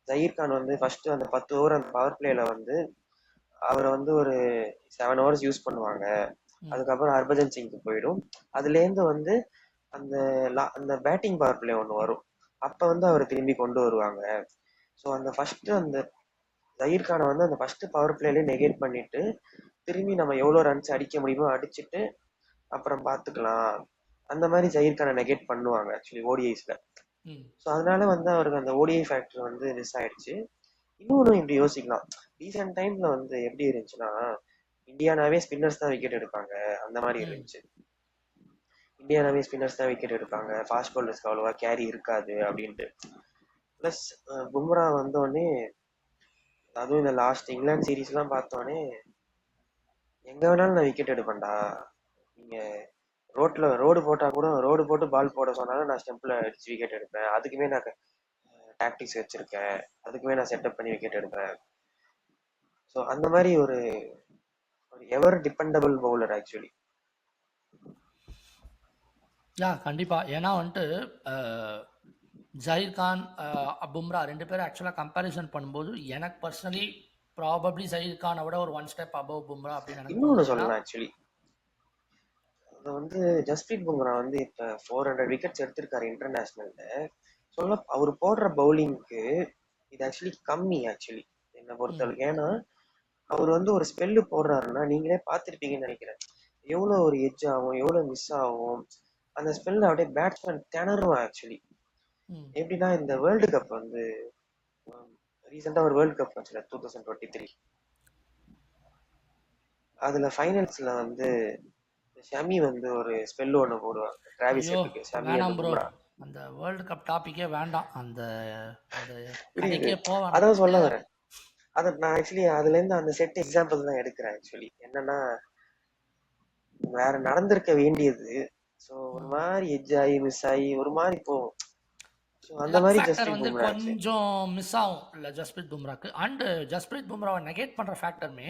ஜஹீர் கான் வந்து ஃபர்ஸ்ட் அந்த 10 ஓவர் அந்த பவர் பிளேல வந்து அவரை வந்து ஒரு 7 ஹவர்ஸ் யூஸ் பண்ணுவாங்க. ம் அதுக்கப்புறம் ஹர்பஜன் சிங்க்கு போயிடும். அதுலேருந்து வந்து அந்த அந்த பேட்டிங் பவர் பிளே ஒன்று வரும், அப்ப வந்து அவரை திரும்பி கொண்டு வருவாங்க. ஸோ அந்த ஃபர்ஸ்ட் அந்த ஜஹீர் கானை வந்து அந்த ஃபர்ஸ்ட் பவர் பிளேலேயே நெகேட் பண்ணிட்டு திரும்பி நம்ம எவ்வளோ ரன்ஸ் அடிக்க முடியுமோ அடிச்சுட்டு அப்புறம் பார்த்துக்கலாம், அந்த மாதிரி ஜஹீர் கானை நெகேட் பண்ணுவாங்க ஆக்சுவலி ஓடிஐஸ்ல. ம் ஸோ அதனால வந்து அவருக்கு அந்த ஓடிஐ ஃபேக்டர் வந்து மிஸ் ஆயிடுச்சு. இன்னொன்று இப்படி யோசிக்கலாம், ரீசெண்ட் டைம்ல வந்து எப்படி இருந்துச்சுன்னா இந்தியானாவே ஸ்பின்னர்ஸ் தான் விக்கெட் எடுப்பாங்க அந்த மாதிரி ம் இருந்துச்சு. இந்தியானாவே ஸ்பின்னர்ஸ் தான் விக்கெட் எடுப்பாங்க, ஃபாஸ்ட் பவுலர்ஸ்க்கு அவ்வளோவா கேரி இருக்காது அப்படின்ட்டு. ப்ளஸ் பும்ரா வந்தோடனே அதுவும் இந்த லாஸ்ட் இங்கிலாந்து சீரீஸ்லாம் பார்த்தோன்னே எங்க வேணாலும் நான் விக்கெட் எடுப்பேன்டா. நீங்க ரோடு போட்டா கூட ரோடு போட்டு பால் போட சொன்னாலும் நான் ஸ்டெம்பில் அடிச்சு விக்கெட் எடுப்பேன். அதுக்குமே நான் டாக்டிக்ஸ் வச்சிருக்கேன். அதுக்குமே நான் செட்டப் பண்ணி விக்கெட் எடுப்பேன். ஸோ அந்த மாதிரி ஒரு எவர் டிபெண்டபிள் பவுலர் ஆக்சுவலி. யா கண்டிப்பா. ஏன்னா வந்துட்டு ஜஹீர் கான், பும்ரா 2 பேரும் ஆக்சுவலாக கம்பேரிசன் பண்ணும்போது எனக்கு பர்சனலி ப்ராபப்ளி ஜஹீர் கானை விட ஒரு 1 ஸ்டெப் அபவ் பும்ரா அப்படின்னு எனக்கு இன்னொன்று தோணுது. ஏன்னா சொல்லலாம் ஆக்சுவலி. அது வந்து ஜஸ்பிரீத் பும்ரா வந்து இப்போ 400 விக்கெட்ஸ் எடுத்திருக்காரு இன்டர்நேஷனல்ல. சொல்ல அவர் போடுற பவுலிங்க்கு இது ஆக்சுவலி கம்மி ஆக்சுவலி என்னை பொறுத்தளவுக்கு. ஏன்னா அவர் வந்து ஒரு ஸ்பெல்லு போடுறாருன்னா நீங்களே பார்த்துருப்பீங்கன்னு நினைக்கிறேன். எவ்வளோ ஒரு எட்ஜ் ஆகும், எவ்வளோ மிஸ் ஆகும். அந்த ஸ்பெல்ல அப்படியே பேட்ஸ்மேன் திணறுவான் ஆக்சுவலி. எப்படின்னா இந்த வேர்ல்டு கப் வந்து ரீசெண்டா ஒரு வேர்ல்டு கப் வச்சுல 2023, அதுல ஃபைனல்ஸ்ல வந்து ஷமி வந்து ஒரு ஸ்பெல் ஒன்று போடுவாங்க டிராவிஸ் ஐயோ ஹெட்டுக்கு, ஷமி அந்த வேணாம் ப்ரோ, பும்ரா. அந்த வேர்ல்டு கப் டாபிக்கே வேண்டாம், அந்த அந்த புரியுது, கதைக்கே போவேணாம். அதான் சொல்ல வரேன். அதை நான் ஆக்சுவலி அதுல இருந்து அந்த செட் எக்ஸாம்பிள் தான் எடுக்கிறேன் ஆக்சுவலி. என்னன்னா வேற நடந்திருக்க வேண்டியது, ஸோ ஒரு மாதிரி எட்ஜ் ஆகி மிஸ் ஆகி ஒரு மாதிரி போகும். ஸோ அந்த லக் மாதிரி ஃபேக்டர் ஜஸ்பிரீத் வந்து பும்ரா ஆச்சு. கொஞ்சம் மிஸ் ஆகும் இல்லை ஜஸ்பிரீத் பும்ராக்கு. அண்டு ஜஸ்பிரீத் பும்ராவை நெகேட் பண்ணுற ஃபேக்டருமே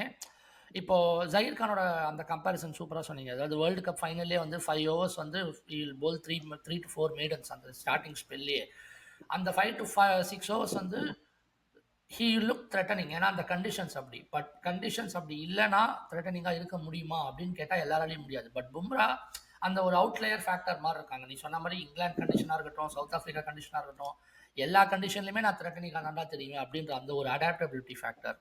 இப்போ ஜஹீர் கானோட அந்த கம்பேரிசன் சூப்பராக சொன்னீங்க. அதாவது வேர்ல்டு கப் ஃபைனல்லே வந்து 5 ஓவர்ஸ் வந்து போல் 3 to 4 மேடன்ஸ் அந்த ஸ்டார்டிங் ஸ்பெல்லே. அந்த 5 to 6 ஓவர்ஸ் வந்து ஹீ லுக் த்ரெட்டனிங். ஏன்னா அந்த கண்டிஷன்ஸ் அப்படி. பட் கண்டிஷன்ஸ் அப்படி இல்லைன்னா த்ரெட்டனிங்காக இருக்க முடியுமா அப்படின்னு கேட்டால் எல்லாராலையும் முடியாது. பட் பும்ரா அந்த ஒரு அவுட்லேயர் ஃபேக்டர் மாதிரி இருக்காங்க. நீ சொன்ன மாதிரி இங்கிலாந்து கண்டிஷனாக இருக்கட்டும், சவுத் ஆஃப்ரிக்கா கண்டிஷனாக இருக்கட்டும், எல்லா கண்டிஷன்லையுமே நான் த்ரெட்டனிங்காக நல்லா தெரியுவேன் அப்படின்ற அந்த ஒரு அடாப்டபிலிட்டி ஃபேக்டர்.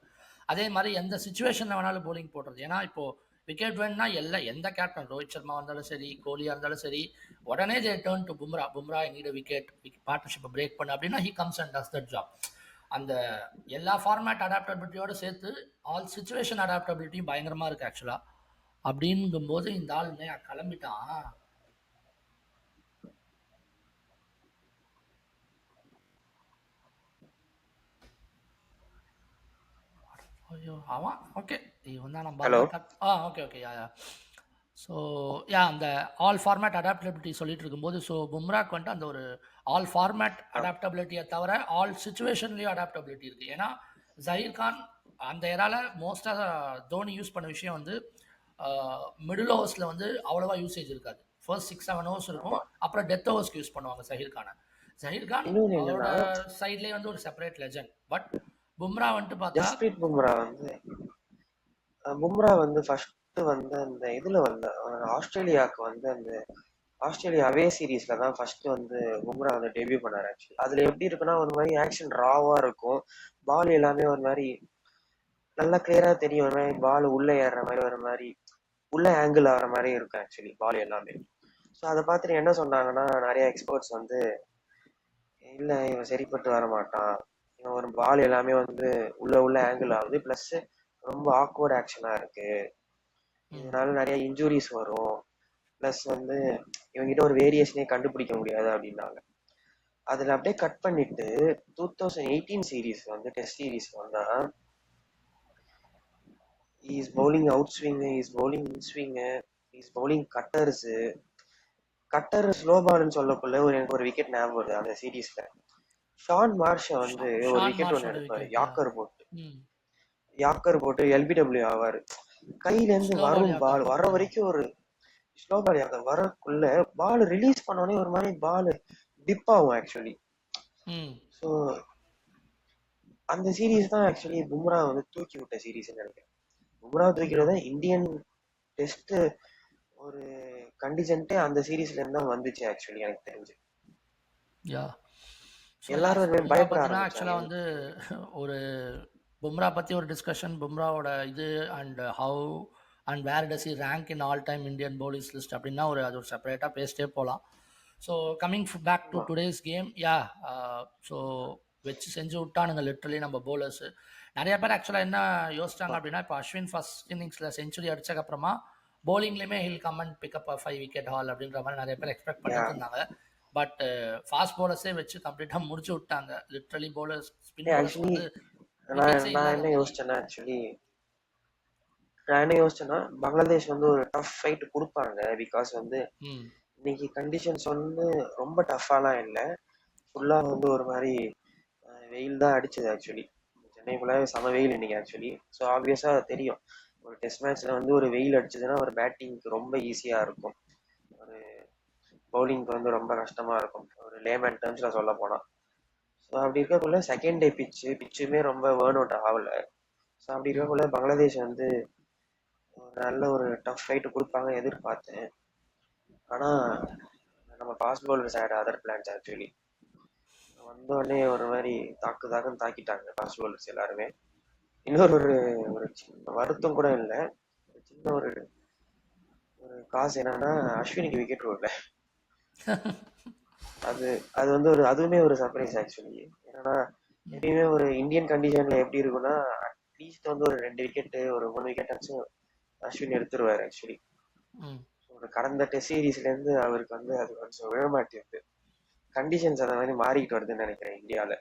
அதே மாதிரி எந்த சுச்சுவேஷனில் வேணாலும் போலிங் போடுறது. ஏன்னா இப்போ விக்கெட் வேணும்னா எந்த கேப்டன், ரோஹித் சர்மா இருந்தாலும் சரி, கோலியாக இருந்தாலும் சரி, உடனே they turn to Bumrah. Bumrah need wicket, பார்ட்னர்ஷிப்பை பிரேக் பண்ணு அப்படின்னா he comes and does that job. அந்த எல்லா ஃபார்மேட் அடாப்டபிலிட்டியோடு சேர்த்து ஆல் சுச்சுவேஷன் அடாப்டபிலிட்டியும் பயங்கரமாக இருக்குது ஆக்சுவலாக. அப்படிங்கும்போது இந்த ஆளுமே கிளம்பிட்டான். ஐயோ அவன் ஓகே, இவன் தான் நம்ம ஓகே ஓகே யா யா. ஸோ யா அந்த ஆல் ஃபார்மேட் அடாப்டபிலிட்டி சொல்லிட்டு இருக்கும்போது, ஸோ பும்ராக்கு வந்துட்டு அந்த ஒரு ஆல் ஃபார்மேட் அடாப்டபிலிட்டியை தவிர ஆல் சுச்சுவேஷன்லேயும் அடாப்டபிலிட்டி இருக்குது. ஏன்னா ஜஹீர் கான் அந்த ஏரால மோஸ்ட்டாக தோனி யூஸ் பண்ண விஷயம் வந்து மிடில் ஓவர்ஸில் வந்து அவ்வளோவா யூசேஜ் இருக்காது. ஃபர்ஸ்ட் 6-7 ஓவர்ஸ் இருக்கும், அப்புறம் டெத் ஓவர்ஸ்க்கு யூஸ் பண்ணுவாங்க ஜஹீர் கானை. ஜஹீர் கான் அவரோட சைட்லேயே வந்து ஒரு செப்பரேட் லெஜண்ட். பட் பும்ரா வந்துட்டு பார்த்தா ஜஸ்பிரீத் பும்ரா வந்து ஃபர்ஸ்ட் வந்து அந்த இதுல வந்து ஆஸ்திரேலியாவுக்கு வந்து அந்த ஆஸ்திரேலியா அவே சீரீஸ்ல தான் ஃபர்ஸ்ட் வந்து பும்ரா வந்து டெபியூ பண்ணாரு ஆக்சுவலி. அதுல எப்படி இருக்குன்னா ஒரு மாதிரி ஆக்ஷன் ராவா இருக்கும். பால் எல்லாமே ஒரு மாதிரி நல்லா கிளியரா தெரியும். ஒரு மாதிரி பால் உள்ள ஏறுற மாதிரி, ஒரு மாதிரி உள்ள ஆங்கிள் ஆகிற மாதிரி இருக்கும் ஆக்சுவலி பால் எல்லாமே. ஸோ அதை பார்த்துட்டு என்ன சொன்னாங்கன்னா நிறைய எக்ஸ்பர்ட்ஸ் வந்து இல்ல இவன் சரிப்பட்டு வர மாட்டான், இவன் ஒரு பால் எல்லாமே வந்து உள்ள ஆங்கிள் ஆகுது, பிளஸ் ரொம்ப ஆக்வர்ட் ஆக்ஷனா இருக்கு, இதனால நிறைய இன்ஜுரிஸ் வரும், பிளஸ் வந்து இவங்கிட்ட ஒரு வேரியேஷனே கண்டுபிடிக்க முடியாது அப்படின்னாங்க. அதுல அப்படியே கட் பண்ணிட்டு 2018 சீரீஸ் வந்து டெஸ்ட் சீரீஸ் வந்தா is bowling out swing, is bowling in swing, is bowling cutter slow பால்னு சொல்லக்குள்ள எனக்கு ஒரு விக்கெட் ஞாபகம் வருது அந்த சீரீஸ்ல. ஷான் மார்ஷ வந்து ஒரு விக்கெட் ஒன்று எடுப்பாரு யாக்கர் போட்டு எல்பிடபிள்யூ ஆவாரு. கையில இருந்து வரும் பால் வர வரைக்கும் ஒரு ஸ்லோ பால் யாக்கர் வரக்குள்ள பால் ரிலீஸ் பண்ணோடனே ஒரு மாதிரி பால் டிப் ஆகும் ஆக்சுவலி. ஸோ அந்த சீரீஸ் தான் ஆக்சுவலி பும்ரா வந்து தூக்கி விட்ட சீரீஸ் நினைக்கிறேன். பும்ரா தூக்கிறத இந்தியன் டெஸ்ட் ஒரு கண்டிஜென்ட்டே அந்த சீரீஸ்ல இருந்து தான் வந்துச்சு ஆக்சுவலி எனக்கு தெரிஞ்சு. எல்லாரும் பயப்பட ஆக்சுவலாக வந்து ஒரு பும்ரா பற்றி ஒரு டிஸ்கஷன், பும்ராவோட இது and how and where does he rank in all time Indian bowlings list அப்படின்னா அது ஒரு செப்பரேட்டாக பேசிட்டே போகலாம். So coming back to today's game, so வச்சு செஞ்சு விட்டானுங்க லிட்ரலி நம்ம பவுலர்ஸு. நிறைய பேர் ஆக்சுவலாக என்ன யோசிச்சாங்க அப்படின்னா, இப்போ அஸ்வின் ஃபர்ஸ்ட் இன்னிங்ஸில் செஞ்சுரி அடிச்சக்கப்புறமா பவுலிங்லேயுமே he'll come and pick up 5 wicket haul அப்படின்ற மாதிரி நிறைய பேர் எக்ஸ்பெக்ட் பண்ணிட்டு இருந்தாங்க. பட் ஃபாஸ்ட் பவுலர்ஸே வச்சு கம்ப்ளீட்டாக முடிச்சு விட்டாங்க லிட்ரலி. பவுலர்ஸ் ஸ்பின் பவுலர்ஸ் வந்து விக்கெட்ஸே நான் இல்லாத என்ன மாதிரி. யோசிச்சேன்னா ஆக்சுவலி நான் என்ன யோசிச்சேன்னா பங்களாதேஷ் வந்து ஒரு டஃப் ஃபைட் கொடுப்பாங்க. பிகாஸ் வந்து ம் இன்னைக்கு கண்டிஷன்ஸ் வந்து ரொம்ப டஃப்பாலாம் இல்லை. ஃபுல்லா வந்து ஒரு மாதிரி வெயில் தான் அடிச்சது ஆக்சுவலி. சென்னை ஃபுல்லாவே செம வெயில் இன்னைக்கு ஆக்சுவலி. ஸோ ஆப்வியஸா தெரியும், ஒரு டெஸ்ட் மேட்ச்ல வந்து ஒரு வெயில் அடிச்சதுன்னா ஒரு பேட்டிங்க்கு ரொம்ப ஈஸியா இருக்கும், ஒரு பவுலிங்க்கு வந்து ரொம்ப கஷ்டமா இருக்கும், ஒரு லேமேன் டேர்ம்ஸ்ல சொல்ல போனா. ஸோ அப்படி இருக்கக்குள்ள செகண்ட் டே பிச்சுமே ரொம்ப வேர்ன் அவுட் ஆகல. ஸோ அப்படி ம் இருக்கக்குள்ள பங்களாதேஷ் வந்து ஒரு நல்ல ஒரு டஃப் ஃபைட் கொடுப்பாங்க எதிர்பார்த்தேன். ஆனா நம்ம pace bowlers had other plans actually. வந்தோடனே ஒரு மாதிரி தாக்குன்னு தாக்கிட்டாங்க பாஸ் பவுலர்ஸ் எல்லாருமே. இன்னொரு ஒரு ஒரு சின்ன வருத்தம் கூட இல்லை, ஒரு சின்ன ஒரு ஒரு காசு என்னன்னா அஸ்வினிக்கு விக்கெட் விடல. அது அது வந்து ஒரு அதுவுமே ஒரு சர்ப்ரைஸ் ஆக்சுவலி. என்னன்னா ம் எப்பயுமே ஒரு இந்தியன் கண்டிஷன்ல எப்படி இருக்கும்னா அட்லீஸ்ட் வந்து ஒரு 2 விக்கெட் ஒரு 3 விக்கெட் ஆச்சும் அஸ்வின் எடுத்துருவாரு ஆக்சுவலி. ம் ஒரு கடந்த டெஸ்ட் சீரீஸ்ல இருந்து அவருக்கு வந்து அது கொஞ்சம் விழமாட்டேங்குது. கண்டிஷன்ஸ் அந்த மாதிரி மாறிட்டு வருதுன்னு நினைக்கிறேன் இந்தியால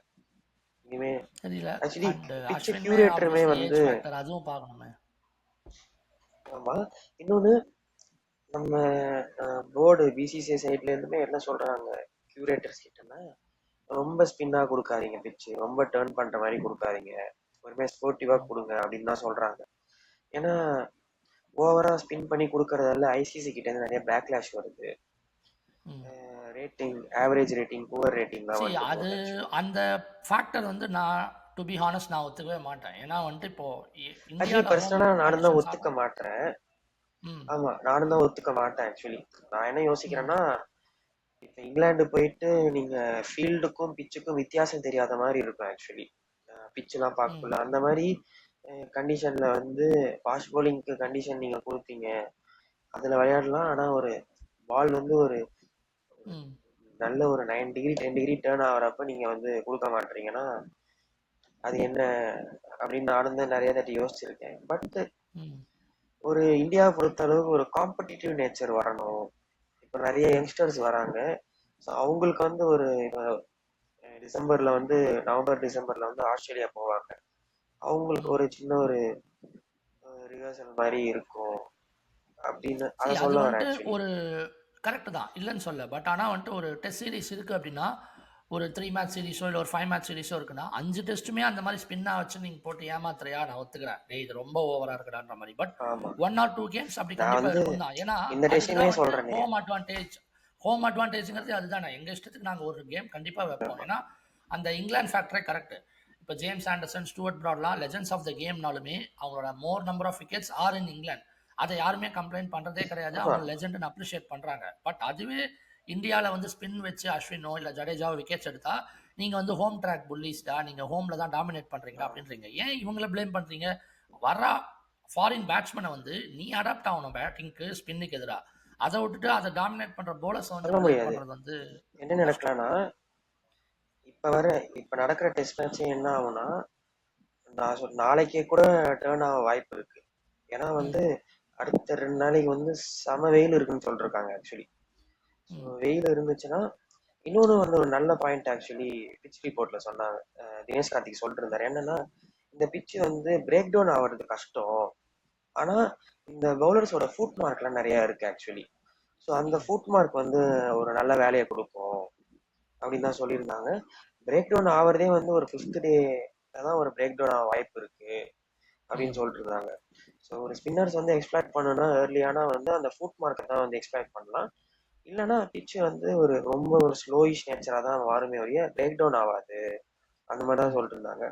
இனிமே. தெரியல. ஆக்சுவலி அண்ட் பிச்ச அஸ்வின்மே கியூரேட்டருமே ஆப்வியஸ்லி வந்து ஏஜ் ஃபேக்டர் அதுவும் பார்க்கணுமே. ஆமா. இன்னொன்னு நம்ம போர்டு பிசிசிஐ சைட்ல இருந்துமே என்ன சொல்றாங்க கியூரேட்டர்ஸ் கிட்டனா, ரொம்ப ஸ்பின்னா கொடுக்காதீங்க, பிச்சு ரொம்ப டேர்ன் பண்ற மாதிரி கொடுக்காதீங்க, ஒருமே ஸ்போர்ட்டிவா ம் கொடுங்க அப்படின்னு தான் சொல்றாங்க. ஏன்னா ஓவரா ஸ்பின் பண்ணி கொடுக்கறதால ஐசிசி கிட்ட இருந்து நிறைய பேக்லாஷ் வருது. ம் rating average rating poor rating தான் சி வந்துட்டு அது போகுது ஆக்சுவலி. அந்த ஃபேக்டர் வந்து நான் டு பி ஹானஸ்ட் நான் ஒத்துக்கவே மாட்டேன். ஏன்னா வந்துட்டு இப்போ ஆக்சுவலி இந்தியாவில் ஹோம் பர்சனலா நானும் தான் கண்டிஷன்ஸ் ஒத்துக்க ஆகும். மாட்டேன். ம் ஆமா, நானும் தான் ஒத்துக்க மாட்டேன் ஆக்சுவலி. நான் என்ன ம் யோசிக்கிறேன்னா, இப்ப இங்கிலாந்து போயிட்டு நீங்க ஃபீல்டுக்கும் பிச்சுக்கும் வித்தியாசம் தெரியாத மாதிரி இருக்கும் ஆக்சுவலி. பிச் எல்லாம் ம் பார்க்கல அந்த மாதிரி கண்டிஷன்ல வந்து ஃபாஸ்ட் bowlingக்கு கண்டிஷன் நீங்க கொடுத்தீங்க, அதுல விளையாடலாம். ஆனா ஒரு பால் வந்து ஒரு ம் நல்ல ஒரு 9 டிகிரி 10 டிகிரி டேர்ன் ஆகிறப்ப நீங்க வந்து கொடுக்க மாட்டீங்கன்னா அது என்ன அப்படின்னு நானும் தான் நிறைய தாட்டி யோசிச்சிருக்கேன். பட் ம் ஒரு இந்தியாவை பொறுத்த அளவுக்கு ஒரு காம்படிட்டிவ் நேச்சர் வரணும். இப்போ நிறைய யங்ஸ்டர்ஸ் வராங்க. ஸோ அவங்களுக்கு வந்து ஒரு டிசம்பர்ல வந்து நவம்பர் டிசம்பர்ல வந்து ஆஸ்திரேலியா போவாங்க. அவங்களுக்கு ம் ஒரு சின்ன ஒரு ரிஹர்சல் மாதிரி இருக்கும் அப்படின்னு சி அதை அது சொல்ல வரேன் வந்துட்டு ஆக்சுவலி. ஒரு கரெக்ட் தான் இல்லைன்னு சொல்ல. பட் ஆனால் வந்துட்டு ஒரு டெஸ்ட் சீரிஸ் இருக்குது அப்படின்னா, ஒரு 3 மேட்ச் சீரிஸோ இல்லை ஒரு 5 மேட்ச் சீரிஸோ இருக்குன்னா 5 டெஸ்ட்டுமே அந்த மாதிரி ஸ்பின்னாக வச்சு நீங்கள் போட்டு ஏமாத்துறியா, நான் ஒத்துக்கிறேன். டேய் இது ரொம்ப ஓவராக இருக்குடான்ற மாதிரி. பட் ஆமா, 1 or 2 கேம்ஸ் அப்படி நான் கண்டிப்பாக வந்து இருக்கும் தான். ஏன்னா இந்த அதுக்கு டெஸ்ட்டுமே தான் வந்துட்டு சொல்றேனே. ஹோம் அட்வான்டேஜ்ங்கிறது அதுதானே. எங்கள் இஷ்டத்துக்கு நாங்கள் ஒரு கேம் கண்டிப்பாக வைப்போம். ஏன்னா அந்த இங்கிலாந்து ஃபேக்டரே கரெக்ட். இப்போ ஜேம்ஸ் ஆண்டர்சன், ஸ்டூவர்ட் ப்ராட்லாம் லெஜண்ட்ஸ் ஆஃப் த கேம்னாலுமே அவங்களோட more number of wickets are in England. அதை யாருமே கம்ப்ளைண்ட் பண்ணுறதே கிடையாது. ஆமா, அவங்க லெஜெண்டுன்னு அப்ரிஷியேட் பண்ணுறாங்க. பட் அதுவே இந்தியாவில் வந்து ஸ்பின் வச்சு அஸ்வினோ இல்லை ஜடேஜாவோ விக்கெட்ஸ் எடுத்தா நீங்கள் வந்து ஹோம் ட்ராக் புல்லிஸ்டா, நீங்கள் ஹோமில் தான் டாமினேட் பண்ணுறீங்களா அப்படின்றீங்க. ஏன் இவங்கள ப்ளேம் பண்ணுறீங்க? வர ஃபாரின் பேட்ஸ்மேனை வந்து நீ அடாப்ட் ஆகணும் பேட்டிங்க்கு ஸ்பின்னுக்கு எதிராக. அதை விட்டுட்டு அதை டாமினேட் பண்ணுற போலர்ஸை வந்து சொல்ல ப்ளேம் முடியாது. பண்ணுறது வந்து என்ன கஷ்டம். நடக்கலாம்னா இப்ப வர இப்ப நடக்கிற டெஸ்ட் மேட்ச் என்ன ஆகும்னா, நான் நாளைக்கே கூட டேர்ன் ஆக வாய்ப்பு இருக்கு. ஏன்னா ம் வந்து அடுத்த 2 நாளைக்கு வந்து செம வெயில் இருக்குன்னு சொல்லிருக்காங்க ஆக்சுவலி. ஸோ ம் வெயில் இருந்துச்சுன்னா இன்னொன்று வந்து ஒரு நல்ல பாயிண்ட் ஆக்சுவலி பிச் ரிப்போர்ட்ல சொன்னாங்க. தினேஷ் கார்த்திக் சொல்லிட்டு இருந்தாரு என்னன்னா, இந்த பிச் வந்து பிரேக் டவுன் ஆகிறது கஷ்டம். ஆனா இந்த பவுலர்ஸோட ஃபுட் மார்க்லாம் நிறைய இருக்கு ஆக்சுவலி. ஸோ அந்த ம் ஃபுட் மார்க் வந்து ஒரு நல்ல வேலையை கொடுக்கும் அப்படின்னு தான் சொல்லியிருந்தாங்க. பிரேக் டவுன் ஆகிறதே வந்து ஒரு 5th டே தான் ஒரு பிரேக் டவுன் ஆக வாய்ப்பு இருக்கு அப்படின்னு ம் சொல்லிட்டு இருந்தாங்க. ஸோ ஒரு ஸ்பின்னர்ஸ் வந்து எக்ஸ்பெக்ட் பண்ணணும்னா ஏர்லியானா வந்து அந்த ஃபுட் மார்க்கை தான் வந்து எக்ஸ்பெக்ட் பண்ணலாம். இல்லைன்னா பிச்சு வந்து ஒரு ரொம்ப ஒரு ஸ்லோயிஷ் நேச்சரா தான் மாறுமே ஒழிய பிரேக் டவுன் ஆகாது அந்த மாதிரி தான் ம் சொல்லிட்டு இருந்தாங்க.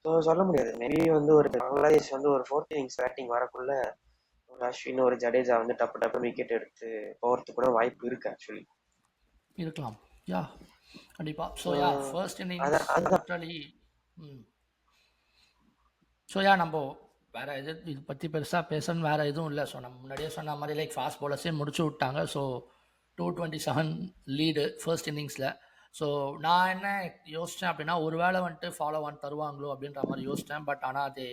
ஸோ சொல்ல முடியாது, மேபி வந்து ஒரு பங்களாதேஷ் வந்து ஒரு 4th இன்னிங்ஸ் பேட்டிங் வரக்குள்ள ஒரு அஸ்வின் ஒரு ஜடேஜா வந்து டப்பு டப்பு விக்கெட் எடுத்து போகிறதுக்கு கூட வாய்ப்பு இருக்கு ஆக்சுவலி. இருக்கலாம். யா கண்டிப்பாக. So so yeah first innings அதான் அதுதான். லிட்ரலி. ம் ஸோ யா நம்ம வேற எது இது பற்றி பெருசாக பேசணும்னு வேற எதுவும் இல்லை. ஸோ நம்ம முன்னாடியே சொன்ன மாதிரி லைக் ஃபாஸ்ட் பவுலர்ஸே முடிச்சு விட்டாங்க. ஸோ 227 லீடு ஃபர்ஸ்ட் இன்னிங்ஸில். ஸோ நான் என்ன யோசித்தேன் அப்படின்னா, ஒரு வேளை வந்துட்டு ஃபாலோ ஆன் தருவாங்களோ அப்படின்ற மாதிரி யோசித்தேன். பட் ஆனால் அது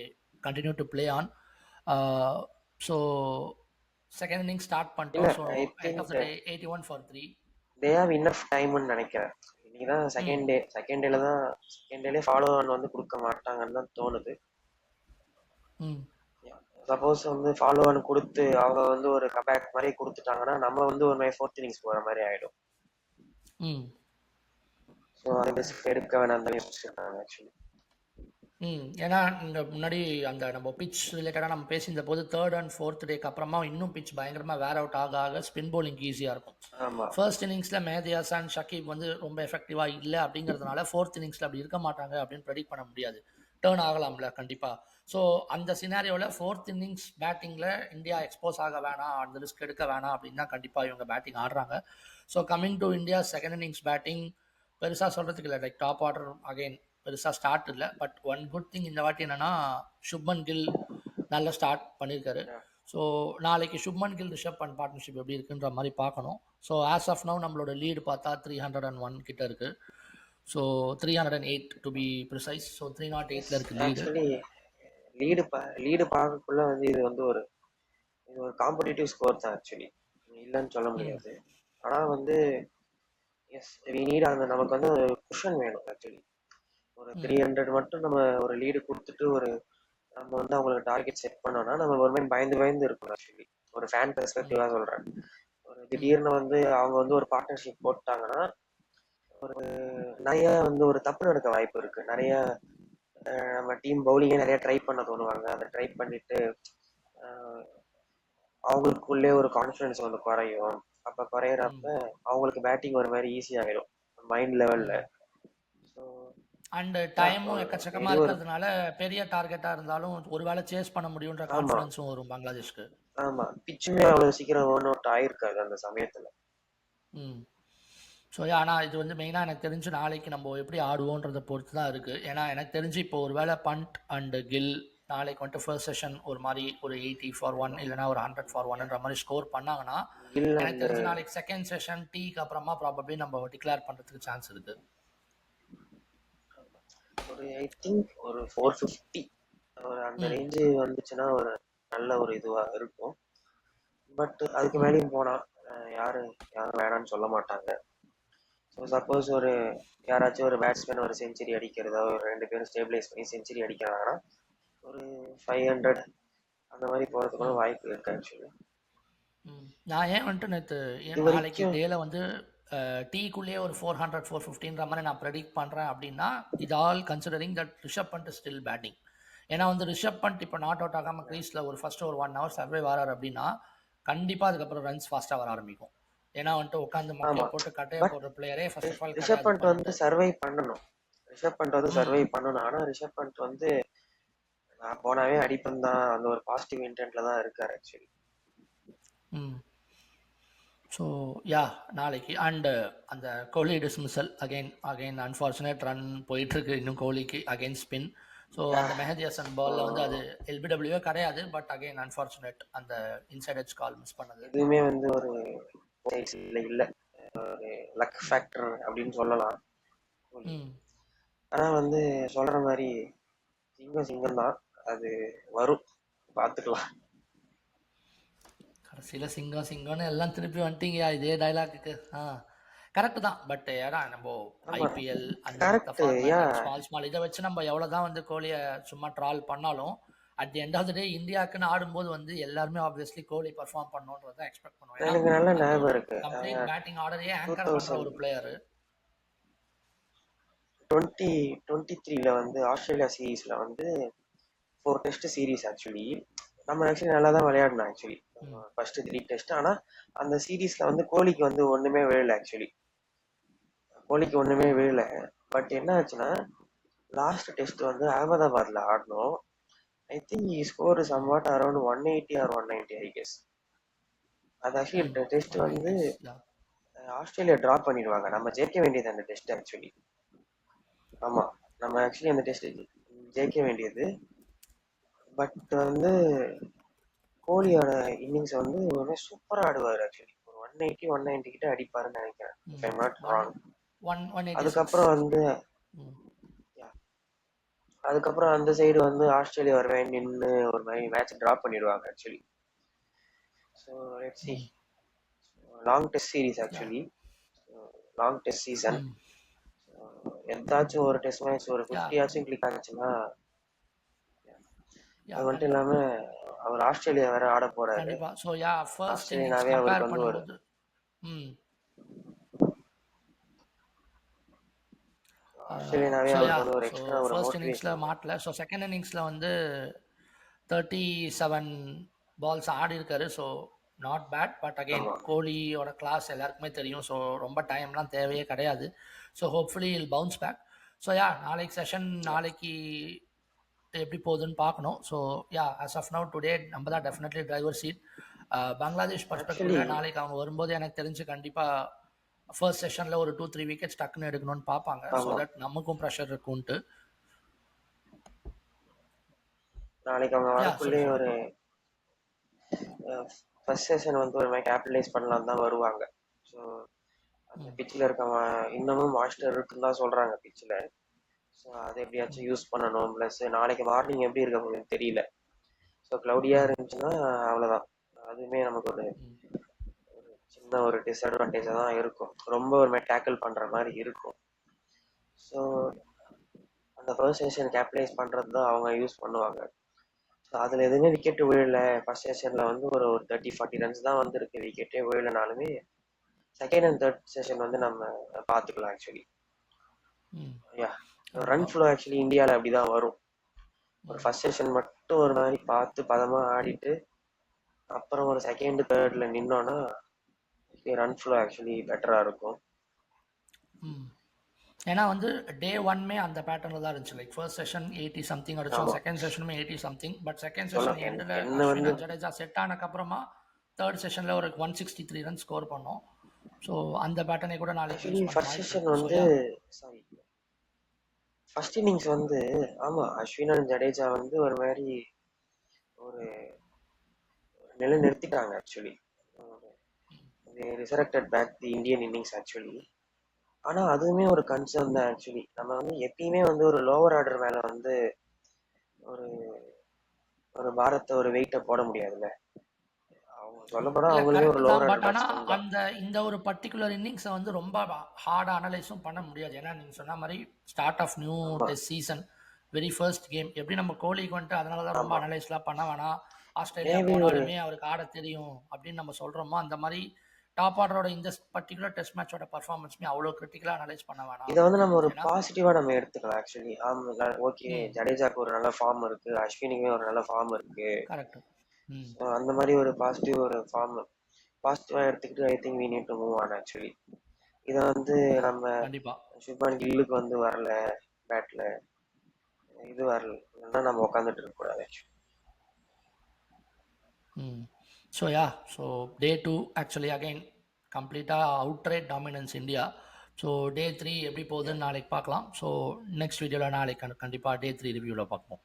continue to play on. So second inning start இல்ல பண்ணிட்டோம். So I end of think the day 81 for 3. They have enough டைம்னு நினைக்கிறேன். இன்னைக்கு தான் ம். செகண்ட் டேலே ஃபாலோ ஆன் வந்து கொடுக்க மாட்டாங்கன்னு தான் தோணுது. ம். சப்போஸ் வந்து ஃபாலோ ஆன் கொடுத்து அவங்க வந்து ஒரு கம்பேக் மாதிரி கொடுத்துட்டாங்கன்னா நம்ம வந்து ஒரு மாதிரி ஃபோர்த் இன்னிங்ஸ் போகிற மாதிரி ஆகிடும். ம். ஸோ அந்த ரிஸ்க் எடுக்க வேணாம் தான் யோசிச்சிருக்காங்க ஆக்சுவலி. ஏன்னா இந்த முன்னாடி அந்த நம்ம பிட்ச் ரிலேட்டடாக நம்ம பேசியிருந்த போது தேர்ட் அண்ட் ஃபோர்த் டேக்கு அப்புறமா இன்னும் பிட்ச் பயங்கரமாக வேர் அவுட் ஆக ஸ்பின் bowling ஈஸியாக இருக்கும். ஆமாம். ஃபர்ஸ்ட் இன்னிங்ஸில் மெஹதி ஹசன் ஷக்கீப் வந்து ரொம்ப எஃபெக்டிவாக இல்லை அப்படிங்கிறதுனால ஃபோர்த் இன்னிங்ஸில் அப்படி இருக்க மாட்டாங்க அப்படின்னு ப்ரெடிக்ட் பண்ண முடியாது. டேர்ன் ஆகலாம்ல கண்டிப்பாக. ஸோ அந்த சினாரியோவில் ஃபோர்த் இன்னிங்ஸ் பேட்டிங்கில் இந்தியா எக்ஸ்போஸ் ஆக வேணாம், அந்த ரிஸ்க் எடுக்க வேணாம் அப்படின்னு தான் கண்டிப்பாக இவங்க பேட்டிங் ஆடுறாங்க. So coming to India second innings batting பெருசாக சொல்கிறதுக்கு இல்லை. லைக் டாப் ஆர்டர் அகைன் பெருசாக ஸ்டார்ட் இல்லை. பட் ஒன் குட் திங் இந்த வாட்டி என்னென்னா சுப்மன் கில் நல்ல ஸ்டார்ட் பண்ணியிருக்காரு. ஸோ நாளைக்கு சுப்மன் கில் ரிஷப் பண்ட் பார்ட்னர்ஷிப் எப்படி இருக்குன்ற மாதிரி பார்க்கணும். ஸோ ஆஸ் ஆஃப் நவ் நம்மளோட லீடு பார்த்தா 301 கிட்ட இருக்குது. So 308 to be precise. So 308ல் இருக்குது லீடு. ஆக்சுவலி லீடு பார்க்கக்குள்ள வந்து இது ஒரு காம்படிட்டிவ் ஸ்கோர் தான் ஆக்சுவலி, இல்லைன்னு சொல்ல முடியாது. ஆனால் வந்து எஸ் வி நீட் அந்த நமக்கு வந்து ஒரு குஷன் வேணும் ஆக்சுவலி. ஒரு 300 மட்டும் நம்ம ஒரு லீடு கொடுத்துட்டு நம்ம வந்து அவங்களுக்கு டார்கெட் செட் பண்ணோம்னா நம்ம ஒரு மாதிரி பயந்து இருக்கும் ஆக்சுவலி. ஒரு ஃபேன் பெர்ஸ்பெக்டிவாக சொல்கிறேன். ஒரு திடீர்னு வந்து அவங்க வந்து ஒரு பார்ட்னர்ஷிப் போட்டாங்கன்னா ஒரு நிறைய வந்து ஒரு தப்பு நடக்க வாய்ப்பு இருக்கு. நிறைய நம்ம டீம் பவுலிங்கே நிறைய ட்ரை பண்ண தோணுவாங்க. அதை ட்ரை பண்ணிட்டு அவங்களுக்குள்ளே ஒரு கான்ஃபிடன்ஸ் வந்து குறையும். அப்போ குறையிறப்ப அவங்களுக்கு பேட்டிங் ஒரு மாதிரி ஈஸி ஆகிடும் மைண்ட் லெவலில். ஸோ அண்ட் டைமும் எக்கச்சக்கமாக இருக்கிறதுனால பெரிய டார்கெட்டாக இருந்தாலும் ஒரு வேளை சேஸ் பண்ண முடியுன்ற கான்ஃபிடன்ஸும் வரும் பங்களாதேஷ்க்கு. ஆமாம், பிச்சுமே அவ்வளோ சீக்கிரம் ஓன் அவுட் ஆயிருக்காது அந்த சமயத்தில். ஸோ ஆனால் இது வந்து மெயினாக எனக்கு தெரிஞ்சு நாளைக்கு நம்ம எப்படி ஆடுவோன்றதை பொறுத்து தான் இருக்குது. ஏன்னா எனக்கு தெரிஞ்சு இப்போ ஒரு வேளை பண்ட் அண்டு கில் நாளைக்கு வந்துட்டு ஃபர்ஸ்ட் செஷன் ஒரு மாதிரி ஒரு 80 for 1 இல்லைனா ஒரு 100 for 1ன்ற மாதிரி ஸ்கோர் பண்ணாங்கன்னா எனக்கு தெரிஞ்சு நாளைக்கு செகண்ட் செஷன் டீக்கு அப்புறமா ப்ராபப்ளி நம்ம டிக்ளேர் பண்ணுறதுக்கு சான்ஸ் இருக்குது. ஒரு ஐ திங்க் ஒரு 450 அந்த ரேஞ்சு வந்துச்சுன்னா ஒரு நல்ல ஒரு இதுவாக இருக்கும். பட் அதுக்கு மேலேயும் போனால் யாரும் வேணான்னு சொல்ல மாட்டாங்க. ஸோ சப்போஸ் யாராச்சும் ஒரு பேட்ஸ்மேன் ஒரு செஞ்சுரி அடிக்கிறதா, ஒரு 2 பேரும் ஸ்டேபிளைஸ் பண்ணி செஞ்சுரி அடிக்கிறாங்கன்னா ஒரு 500 அந்த மாதிரி போகிறதுக்கு வாய்ப்பு இருக்கு ஆக்சுவலி. நான் ஏன் வந்துட்டு நேற்று நாளைக்கு டேல வந்து டீக்குள்ளேயே ஒரு 400 450ன்ற மாதிரி நான் ப்ரெடிக்ட் பண்ணுறேன் அப்படின்னா இது all considering that Rishabh Pant still batting. ஏன்னா வந்து ரிஷப் பண்ட் இப்போ நாட் அவுட் ஆகாமல் க்ரீஸில் ஒரு ஃபர்ஸ்ட் ஒரு 1 hour சர்வே வராரு அப்படின்னா கண்டிப்பாக அதுக்கப்புறம் ரன்ஸ் ஃபாஸ்ட்டாக வர ஆரம்பிக்கும். ஏன்னா வந்துட்டு உட்காந்து மக்களை போட்டு கட்டையை போடுற பிளேயரே first of all Rishabh Pant வந்து சர்வை பண்ணணும். ஆனால் ரிஷப் பண்ட் வந்து நான் போனாவே அடிப்பன் தான், அந்த ஒரு பாசிட்டிவ் இன்டென்ட்ல தான் இருக்காரு ஆக்சுவலி. ஸோ யா நாளைக்கு அண்டு அந்த கோலி டிஸ்மிசல் அகைன் அன்ஃபார்ச்சுனேட் ரன் போயிட்டுருக்கு இன்னும் கோலிக்கு அகைன் ஸ்பின். ஸோ அந்த மெஹதி ஹசன் பாலில் வந்து அது எல்பிடபிள்யூவே கிடையாது. பட் அகைன் அன்ஃபார்ச்சுனேட் அந்த இன்சைட் எட்ஜ் கால் மிஸ் பண்ணது. எதுவுமே வந்து ஒரு இல்லை ஒரு லக் ஃபேக்டர் அப்படின்னு சொல்லலாம். ஆனால் வந்து சொல்கிற மாதிரி சிங்கம் தான், அது வரும் பார்த்துக்கலாம். கடைசியில் சிங்கம்னு எல்லாம் திருப்பி வந்துட்டீங்கயா இதே டைலாக்கு. கரெக்டு தான். பட் ஏன்னா நம்ம ஐபிஎல் அந்த ஸ்மால் இதை வச்சு நம்ம எவ்வளோதான் வந்து கோலியை சும்மா ட்ரால் பண்ணாலும் at the end of the day இந்தியாவுக்குன்னு ஆடும்போது வந்து எல்லாருமே ஆப்வியஸ்லி கோலி பர்ஃபார்ம் பண்ணணுன்றதை எக்ஸ்பெக்ட் பண்ணுவோம். எனக்கு நல்ல ஞாபகம் இருக்கு கம்ப்ளீட் பேட்டிங் ஆர்டரையே ஆங்கர் பண்ணுற ஒரு பிளேயர். 2023 வந்து ஆஸ்திரேலியா சீரீஸ்ல வந்து 4 டெஸ்ட் சீரீஸ் ஆக்சுவலி நம்ம ஆக்சுவலி நல்லா தான் விளையாடணும் ஆக்சுவலி ஃபர்ஸ்ட் 3 டெஸ்ட். ஆனால் அந்த சீரீஸ்ல வந்து கோலிக்கு வந்து ஒண்ணுமே விழல ஆக்சுவலி. பட் என்ன ஆச்சுன்னா லாஸ்ட் டெஸ்ட் வந்து அகமதாபாத்ல ஆடணும். I think he scored somewhat around 180 or 190 I guess. அது ஆக்சுவலி டெஸ்ட் வந்து ஆஸ்திரேலியா டிராப் பண்ணிடுவாங்க. நம்ம ஜெயிக்க வேண்டியது அந்த டெஸ்ட் ஆக்சுவலி. ஆமா, நம்ம ஆக்சுவலி அந்த டெஸ்ட் ஜெயிக்க வேண்டியது. பட் வந்து கோலியோட இன்னிங்ஸ் வந்து சூப்பரா ஆடுவார் ஆக்சுவலி. ஒரு 180 190 கிட்ட அடிப்பாருன்னு நினைக்கிறேன். if I'm not wrong. அதுக்கப்புறம் அந்த சைடு வந்து ஆஸ்திரேலியா வருவேன் நின்று ஒரு மாதிரி மேட்ச் டிராப் பண்ணிடுவாங்க actually. So let's see. Long test series actually, long test season. எந்தாச்சும் ஒரு டெஸ்ட் மேட்ச் ஒரு யா 50 ஆச்சும் கிளிக் ஆச்சுன்னா, யா அது மட்டும் கண்டிப்பா இல்லாம அவர் ஆஸ்திரேலியா வேற ஆட போறாரு. கண்டிப்பா. ஸோ யா ஃபர்ஸ்ட் இன்னிங்ஸ் ஆஸ்திரேலியானாவே அவருக்கு கம்பேர் வந்து ஒரு பண்ணும்போது ம். ஆஸ்திரேலியானாவே ஸோ யா அவருக்கு வந்து ஒரு ஸோ எக்ஸ்ட்ரா ஒரு ஃபர்ஸ்ட் இன்னிங்ஸில் மோட்டிவேஷன். மாட்டல. ஸோ செகண்ட் இன்னிங்ஸில் வந்து 37 பால்ஸ் ஆடி இருக்காரு. So not bad. But again ஆமா. கோலியோட கிளாஸ் எல்லாருக்குமே தெரியும். ஸோ ரொம்ப டைம்லாம் தேவையே கிடையாது. So hopefully we'll bounce back. So yeah நாளைக்கு செஷன் நாளைக்கு எப்படி போகுதுன்னு பார்க்கணும். So yeah as of now today நம்ம தான் definitely driver seat. Bangladesh actually பர்ஸ்பெக்டிவ்ல நாளைக்கு அவங்க வரும்போது எனக்கு தெரிஞ்சு கண்டிப்பாக ஃபர்ஸ்ட் செஷனில் ஒரு 2-3 விக்கெட்ஸ் டக்குன்னு எடுக்கணும்னு பார்ப்பாங்க. ஸோ ஆமா. தட் நமக்கும் ப்ரெஷர் இருக்கும்ன்ட்டு. நாளைக்கு அவங்க யா சொல்லு வரக்குள்ளே சொல்லு. ஒரு ஃபர்ஸ்ட் செஷன் வந்து ஒரு மாதிரி கேபிட்டலைஸ் பண்ணலாம் தான் வருவாங்க. ஸோ அந்த ம் பிச்சில் இருக்கவன் இன்னமும் மாஸ்டர் இருக்குன்னு தான் சொல்றாங்க பிச்சில். ஸோ அதை ம் எப்படியாச்சும் யூஸ் பண்ணணும். ப்ளஸ் நாளைக்கு மார்னிங் எப்படி இருக்க போகுதுன்னு தெரியல. ஸோ க்ளவுடியாக ம் இருந்துச்சுன்னா அவ்வளோதான். அதுவுமே நமக்கு ஒரு ம் சின்ன ஒரு டிஸ்அட்வான்டேஜாக தான் இருக்கும். ரொம்ப ஒரு மாதிரி டேக்கிள் பண்ணுற மாதிரி இருக்கும். ஸோ அந்த ஃபர்ஸ்ட் செஷன் கேபிட்டலைஸ் பண்ணுறது தான் அவங்க யூஸ் பண்ணுவாங்க. ஸோ அதில் எதுவுமே விக்கெட் விழல. ஃபர்ஸ்ட் செஷனில் வந்து ஒரு 30-40 ரன்ஸ் தான் வந்திருக்கு. விக்கெட்டே விழலனாலுமே செகண்ட் அண்ட் தேர்ட் செஷன் வந்து நம்ம பார்த்துக்கலாம் ஆக்சுவலி. ம் யா ரன் கண்டிப்பாக. ஃப்ளோ ஆக்சுவலி இந்தியாவில் அப்படி தான் வரும். ஒரு ம் ஃபர்ஸ்ட் செஷன் மட்டும் ஒரு மாதிரி பார்த்து பதமாக ஆடிட்டு அப்புறம் ஒரு செகண்ட் தேர்ட்ல நின்னோன்னா ரன் ஃப்ளோ ஆக்சுவலி பெட்டராக இருக்கும். ம் ஏன்னா வந்து டே ஒன்மே அந்த பேட்டர்னில் தான் இருந்துச்சு. லைக் ஃபர்ஸ்ட் செஷன் 80 சம்திங் அடிச்சோம். ஆமாம். செகண்ட் செஷனுமே 80 சம்திங். பட் செகண்ட் சொல்ல செஷன் எண்டில் என்ன அஸ்வின் வந்து அண்ட் ஜடேஜா செட் ஆனதுக்கப்புறமா தேர்ட் செஷனில் ஒரு 163 ரன் ஸ்கோர் பண்ணோம். ஸோ அந்த பேட்டர்னை கூட நாளைக்கு ஆக்சுவலி யூஸ் பண்ண ஃபர்ஸ்ட் வாய்ப்பு செஷன் இருக்குது. ஸோ வந்து யா சாரி ஃபர்ஸ்ட் இன்னிங்ஸ் வந்து ஆமாம் அஸ்வின் அண்ட் ஜடேஜா வந்து ஒரு மாதிரி ஒரு நிலை நிறுத்திட்டாங்க actually. Resurrected back the Indian innings actually. ஆனா அதுவுமே ஒரு கன்சர்ன் தான் ஆக்சுவலி. நம்ம வந்து எப்பயுமே வந்து ஒரு லோவர் ஆர்டர் மேல வந்து ஒரு ஒரு பாரத்தை ஒரு வெயிட்டை போட முடியாதுல்ல. அவங்க சொல்லப்போனா இல்லை அவங்களே ஒரு கரெக்டு லோவர் தான். பட் ஆர்டர் ஆனால் பேட்ஸ்மேன் தான். அந்த இந்த ஒரு பர்டிகுலர் இன்னிங்ஸை வந்து ரொம்ப ஹார்டாக அனலைஸும் பண்ண முடியாது. ஏன்னா நீங்கள் சொன்ன மாதிரி ஸ்டார்ட் ஆஃப் நியூ ஆமா test season, very first game. எப்படி நம்ம கோலிக்கு வந்துட்டு அதனால தான் ரொம்ப ஆமா. அனலைஸ்லாம் பண்ண வேணாம், ஆஸ்திரேலியா மேபி ஒரு போனாலுமே அவருக்கு ஆட தெரியும் அப்படின்னு நம்ம சொல்கிறோமோ, அந்த மாதிரி டாப் ஆர்டரோட இந்த பர்டிகுலர் டெஸ்ட் மேட்சோட பர்ஃபார்மன்ஸுமே அவ்வளோ கிரிட்டிக்கலாக அனலைஸ் பண்ண வேணாம் இதை வந்து அப்படின்னு நம்ம ஒரு தோணுது. ஏன்னா பாசிட்டிவா நம்ம எடுத்துக்கலாம் ஆக்சுவலி. ஆமா ஓகே ம் ஜடேஜாக்கு ஒரு நல்ல ஃபார்ம் இருக்கு, அஸ்வினுக்குமே ஒரு நல்ல ஃபார்ம் இருக்கு. கரெக்டு. ம் ஸோ அந்த மாதிரி ஒரு பாசிட்டிவ் ஒரு ஃபார்ம் பாசிட்டிவா எடுத்துக்கிட்டு I think we need to move on actually. இதை வந்து யா நம்ம கண்டிப்பாக. சுப்மான் கில்லுக்கு வந்து வரல பேட்ல, இது வரல இல்லைன்னா நம்ம உட்காந்துட்டு இருக்க கூடாது actually. Hmm so yeah so day 2 actually again கம்ப்ளீட்டாக outright dominance India. So day 3 எப்படி போகுதுன்னு நாளைக்கு பார்க்கலாம். ஸோ நெக்ஸ்ட் வீடியோவில் நாளைக்கு கண்டிப்பாக டே 3 ரிவ்யூவில் பார்ப்போம்.